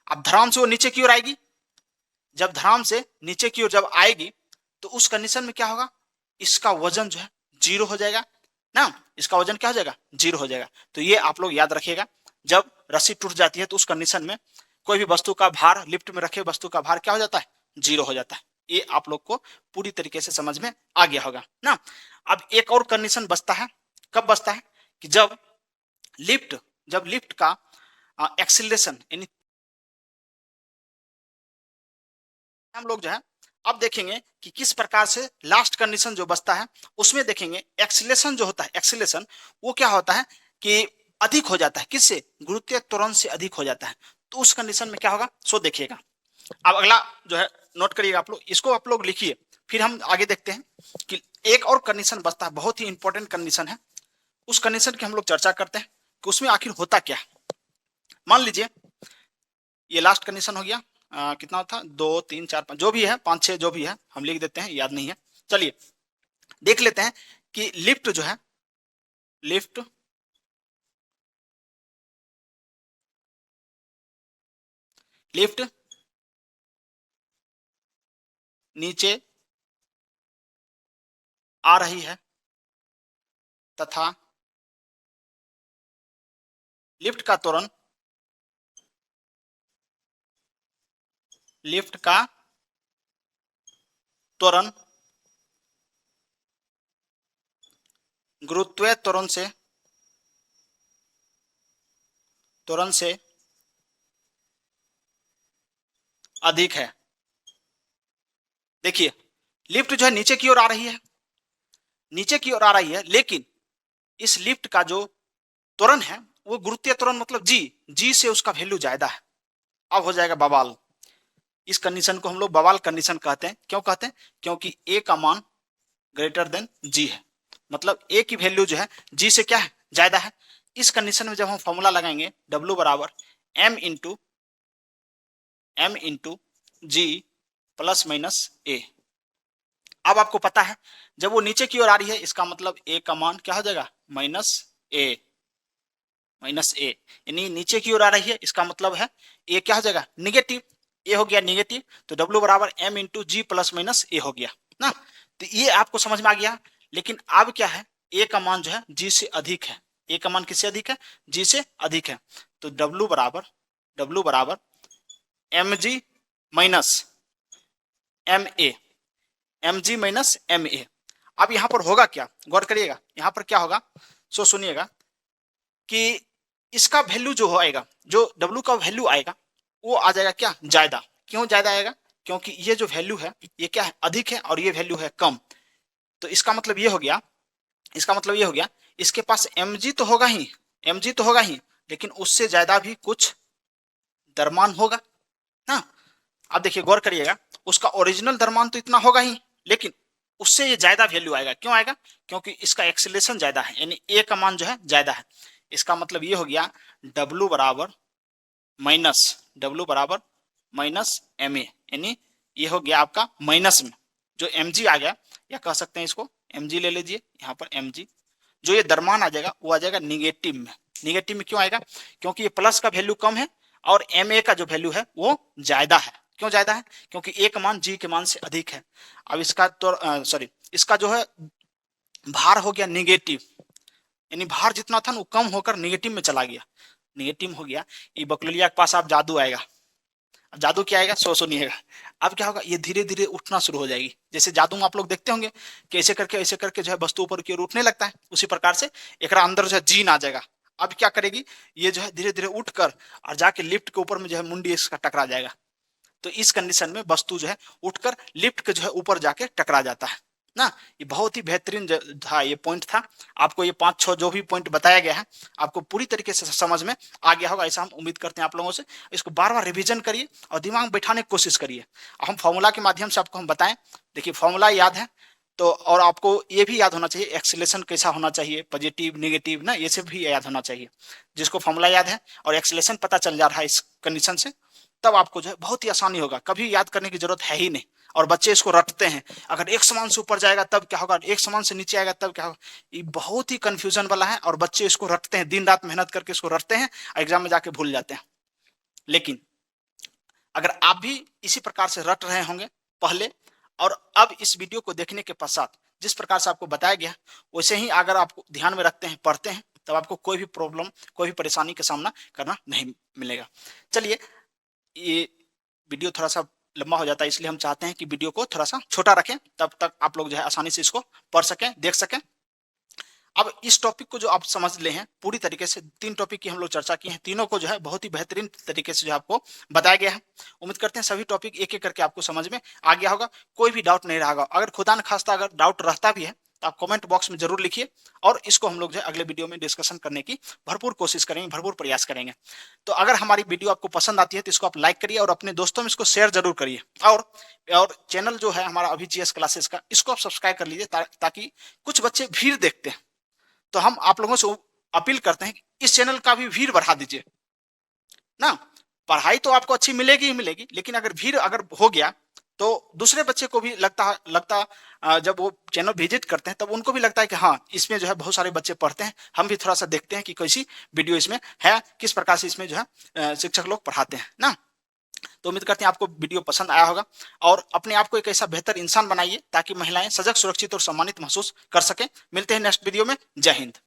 अब धराम से वो नीचे की ओर आएगी, जब धराम से नीचे की ओर जब आएगी तो उस कंडीशन में क्या होगा, इसका वजन जो है जीरो हो जाएगा ना, इसका वजन क्या हो जाएगा, जीरो हो जाएगा। तो ये आप लोग याद रखिएगा, जब रस्सी टूट जाती है तो उस कंडीशन में कोई भी वस्तु का भार, लिफ्ट में रखे वस्तु का भार क्या हो जाता है, जीरो हो जाता है। ये आप लोग को पूरी तरीके से समझ में आ गया होगा ना। अब एक और कंडीशन बचता है, कब बचता है कि जब लिफ्ट का एक्सीलरेशन, यानी हम लोग जो है अब देखेंगे कि किस प्रकार से लास्ट कंडीशन जो बचता है उसमें देखेंगे एक्सीलरेशन जो होता है, एक्सीलरेशन वो क्या होता है कि अधिक हो जाता है, किससे? गुरुत्वीय त्वरण से अधिक हो जाता है। तो उस कंडीशन में क्या होगा सो देखिएगा। अब अगला जो है नोट करिएगा आप लोग, इसको आप लोग लिखिए, फिर हम आगे देखते हैं कि एक और कंडीशन बचता है, बहुत ही इंपॉर्टेंट कंडीशन है। उस कंडीशन की हम लोग चर्चा करते हैं कि उसमें आखिर होता क्या है। मान लीजिए ये लास्ट कंडीशन हो गया, कितना था, 2 3 4 5 जो भी है, 5 6 जो भी है हम लिख देते हैं, याद नहीं है। चलिए देख लेते हैं कि लिफ्ट जो है, लिफ्ट लिफ्ट नीचे आ रही है तथा लिफ्ट का त्वरण, लिफ्ट का त्वरण गुरुत्वीय त्वरण से अधिक है। देखिए लिफ्ट जो है नीचे की ओर आ रही है, नीचे की ओर आ रही है, लेकिन इस लिफ्ट का जो त्वरण है वो गुरुत्वीय त्वरण मतलब जी, जी से उसका वैल्यू ज्यादा है। अब हो जाएगा बवाल। इस कंडीशन को हम लोग बवाल कंडीशन कहते हैं। क्यों कहते हैं? क्योंकि ए का मान ग्रेटर देन जी है, मतलब ए की वैल्यू जो है जी से क्या है, ज्यादा है। इस कंडीशन में जब हम फॉर्मूला लगाएंगे W बराबर m इंटू जी प्लस माइनस ए। अब आपको पता है जब वो नीचे की ओर आ रही है इसका मतलब ए का मान क्या हो जाएगा, माइनस ए, माइनस ए, यानी नीचे की ओर आ रही है इसका मतलब है ए क्या हो जाएगा, निगेटिव। ए हो गया निगेटिव, तो W बराबर m/g प्लस माइनस ए हो गया ना। तो ये आपको समझ में आ गया। लेकिन अब क्या है, ए का मान जो है जी से अधिक है। ए का मान किससे अधिक है, जी से अधिक है। तो W बराबर mg minus M A, mg minus M A. अब यहां पर होगा क्या, गौर करिएगा, यहां पर क्या होगा सो सुनिएगा कि इसका वैल्यू जो आएगा, जो W का वैल्यू आएगा वो आ जाएगा क्या, ज्यादा। क्यों ज्यादा आएगा? क्योंकि ये जो वैल्यू है ये क्या है, अधिक है, और ये वैल्यू है कम। तो इसका मतलब ये हो गया, इसका मतलब ये हो गया इसके पास mg तो होगा ही, mg तो होगा ही, लेकिन उससे ज्यादा भी कुछ द्रव्यमान होगा ना। अब देखिए गौर करिएगा, उसका ओरिजिनल द्रव्यमान तो इतना होगा ही, लेकिन उससे ये ज्यादा वैल्यू आएगा। क्यों आएगा? क्योंकि इसका एक्सीलरेशन ज्यादा है, यानी ए का मान जो है ज्यादा है। इसका मतलब ये हो गया W बराबर माइनस, W बराबर माइनस एम ए, यानी ये हो गया आपका माइनस में जो mg आ गया, या कह सकते हैं इसको mg ले लीजिए, यहाँ पर mg जो ये द्रव्यमान आ जाएगा वो आ जाएगा निगेटिव में। निगेटिव में क्यों आएगा? क्योंकि ये प्लस का वैल्यू कम है और एम ए का जो वैल्यू है वो ज्यादा है। क्यों ज्यादा है? क्योंकि ए का मान जी के मान से अधिक है। अब इसका तो सॉरी, इसका जो है भार हो गया निगेटिव, यानी भार जितना था ना वो कम होकर निगेटिव में चला गया, निगेटिव हो गया। ये बकलोलिया के पास आप जादू आएगा। अब जादू क्या आएगा सो सुनिएगा। अब क्या होगा, ये धीरे धीरे उठना शुरू हो जाएगी। जैसे जादू में आप लोग देखते होंगे कि ऐसे करके जो है वस्तु ऊपर की ओर उठने लगता है, उसी प्रकार से एक अंदर जो है जीन आ जाएगा। अब क्या करेगी, ये जो है धीरे धीरे उठकर और जाके लिफ्ट के ऊपर में जो है मुंडी इसका टकरा जाएगा। तो इस कंडीशन में वस्तु जो है उठकर लिफ्ट के जो है ऊपर जाके टकरा जाता है ना। ये बहुत ही बेहतरीन था, ये पॉइंट था। आपको ये 5 6 जो भी पॉइंट बताया गया है आपको पूरी तरीके से समझ में आ गया होगा, ऐसा हम उम्मीद करते हैं आप लोगों से। इसको बार बार रिवीजन करिए और दिमाग में बैठाने की कोशिश करिए। हम फॉर्मूला के माध्यम से आपको हम बताएं, देखिए फॉर्मूला याद है तो, और आपको ये भी याद होना चाहिए एक्सीलरेशन कैसा होना चाहिए, पॉजिटिव नेगेटिव ना, ये सब भी याद होना चाहिए। जिसको फॉर्मूला याद है और एक्सीलरेशन पता चल जा रहा है इस कंडीशन से, तब आपको जो है बहुत ही आसानी होगा, कभी याद करने की जरूरत है ही नहीं। और बच्चे इसको रटते हैं, अगर एक समान से ऊपर जाएगा तब क्या होगा, एक समान से नीचे आएगा तब क्या होगा। ये बहुत ही कंफ्यूजन वाला है और बच्चे इसको रटते हैं, दिन रात मेहनत करके इसको रटते हैं, एग्जाम में जाके भूल जाते हैं। लेकिन अगर आप भी इसी प्रकार से रट रहे होंगे पहले, और अब इस वीडियो को देखने के पश्चात जिस प्रकार से आपको बताया गया वैसे ही अगर आप ध्यान में रखते हैं, पढ़ते हैं, तब आपको कोई भी प्रॉब्लम, कोई भी परेशानी का सामना करना नहीं मिलेगा। चलिए, ये वीडियो थोड़ा सा लंबा हो जाता है, इसलिए हम चाहते हैं कि वीडियो को थोड़ा सा छोटा रखें, तब तक आप लोग जो है आसानी से इसको पढ़ सकें, देख सकें। अब इस टॉपिक को जो आप समझ ले हैं पूरी तरीके से, 3 टॉपिक की हम लोग चर्चा की है, तीनों को जो है बहुत ही बेहतरीन तरीके से जो है आपको बताया गया है। उम्मीद करते हैं सभी टॉपिक एक-एक करके आपको समझ में आ गया होगा, कोई भी डाउट नहीं रहा होगा। अगर खुदा न खास्ता अगर डाउट रहता भी है तो आप कमेंट बॉक्स में ज़रूर लिखिए और इसको हम लोग जो है अगले वीडियो में डिस्कशन करने की भरपूर कोशिश करेंगे, भरपूर प्रयास करेंगे। तो अगर हमारी वीडियो आपको पसंद आती है तो इसको आप लाइक करिए और अपने दोस्तों में इसको शेयर ज़रूर करिए। और चैनल जो है हमारा अभी जीएस क्लासेस का, इसको आप सब्सक्राइब कर लीजिए ताकि कुछ बच्चे भीड़ देखते हैं, तो हम आप लोगों से अपील करते हैं कि इस चैनल का भी भीड़ बढ़ा दीजिए ना। पढ़ाई तो आपको अच्छी मिलेगी ही मिलेगी, लेकिन अगर भीड़ अगर हो गया तो दूसरे बच्चे को भी लगता जब वो चैनल विजिट करते हैं तब उनको भी लगता है कि हाँ, इसमें जो है बहुत सारे बच्चे पढ़ते हैं, हम भी थोड़ा सा देखते हैं कि कैसी वीडियो इसमें है, किस प्रकार से इसमें जो है शिक्षक लोग पढ़ाते हैं ना। तो उम्मीद करते हैं आपको वीडियो पसंद आया होगा और अपने आप को एक ऐसा बेहतर इंसान बनाइए ताकि महिलाएं सजग, सुरक्षित और सम्मानित महसूस कर सकें। मिलते हैं नेक्स्ट वीडियो में। जय हिंद।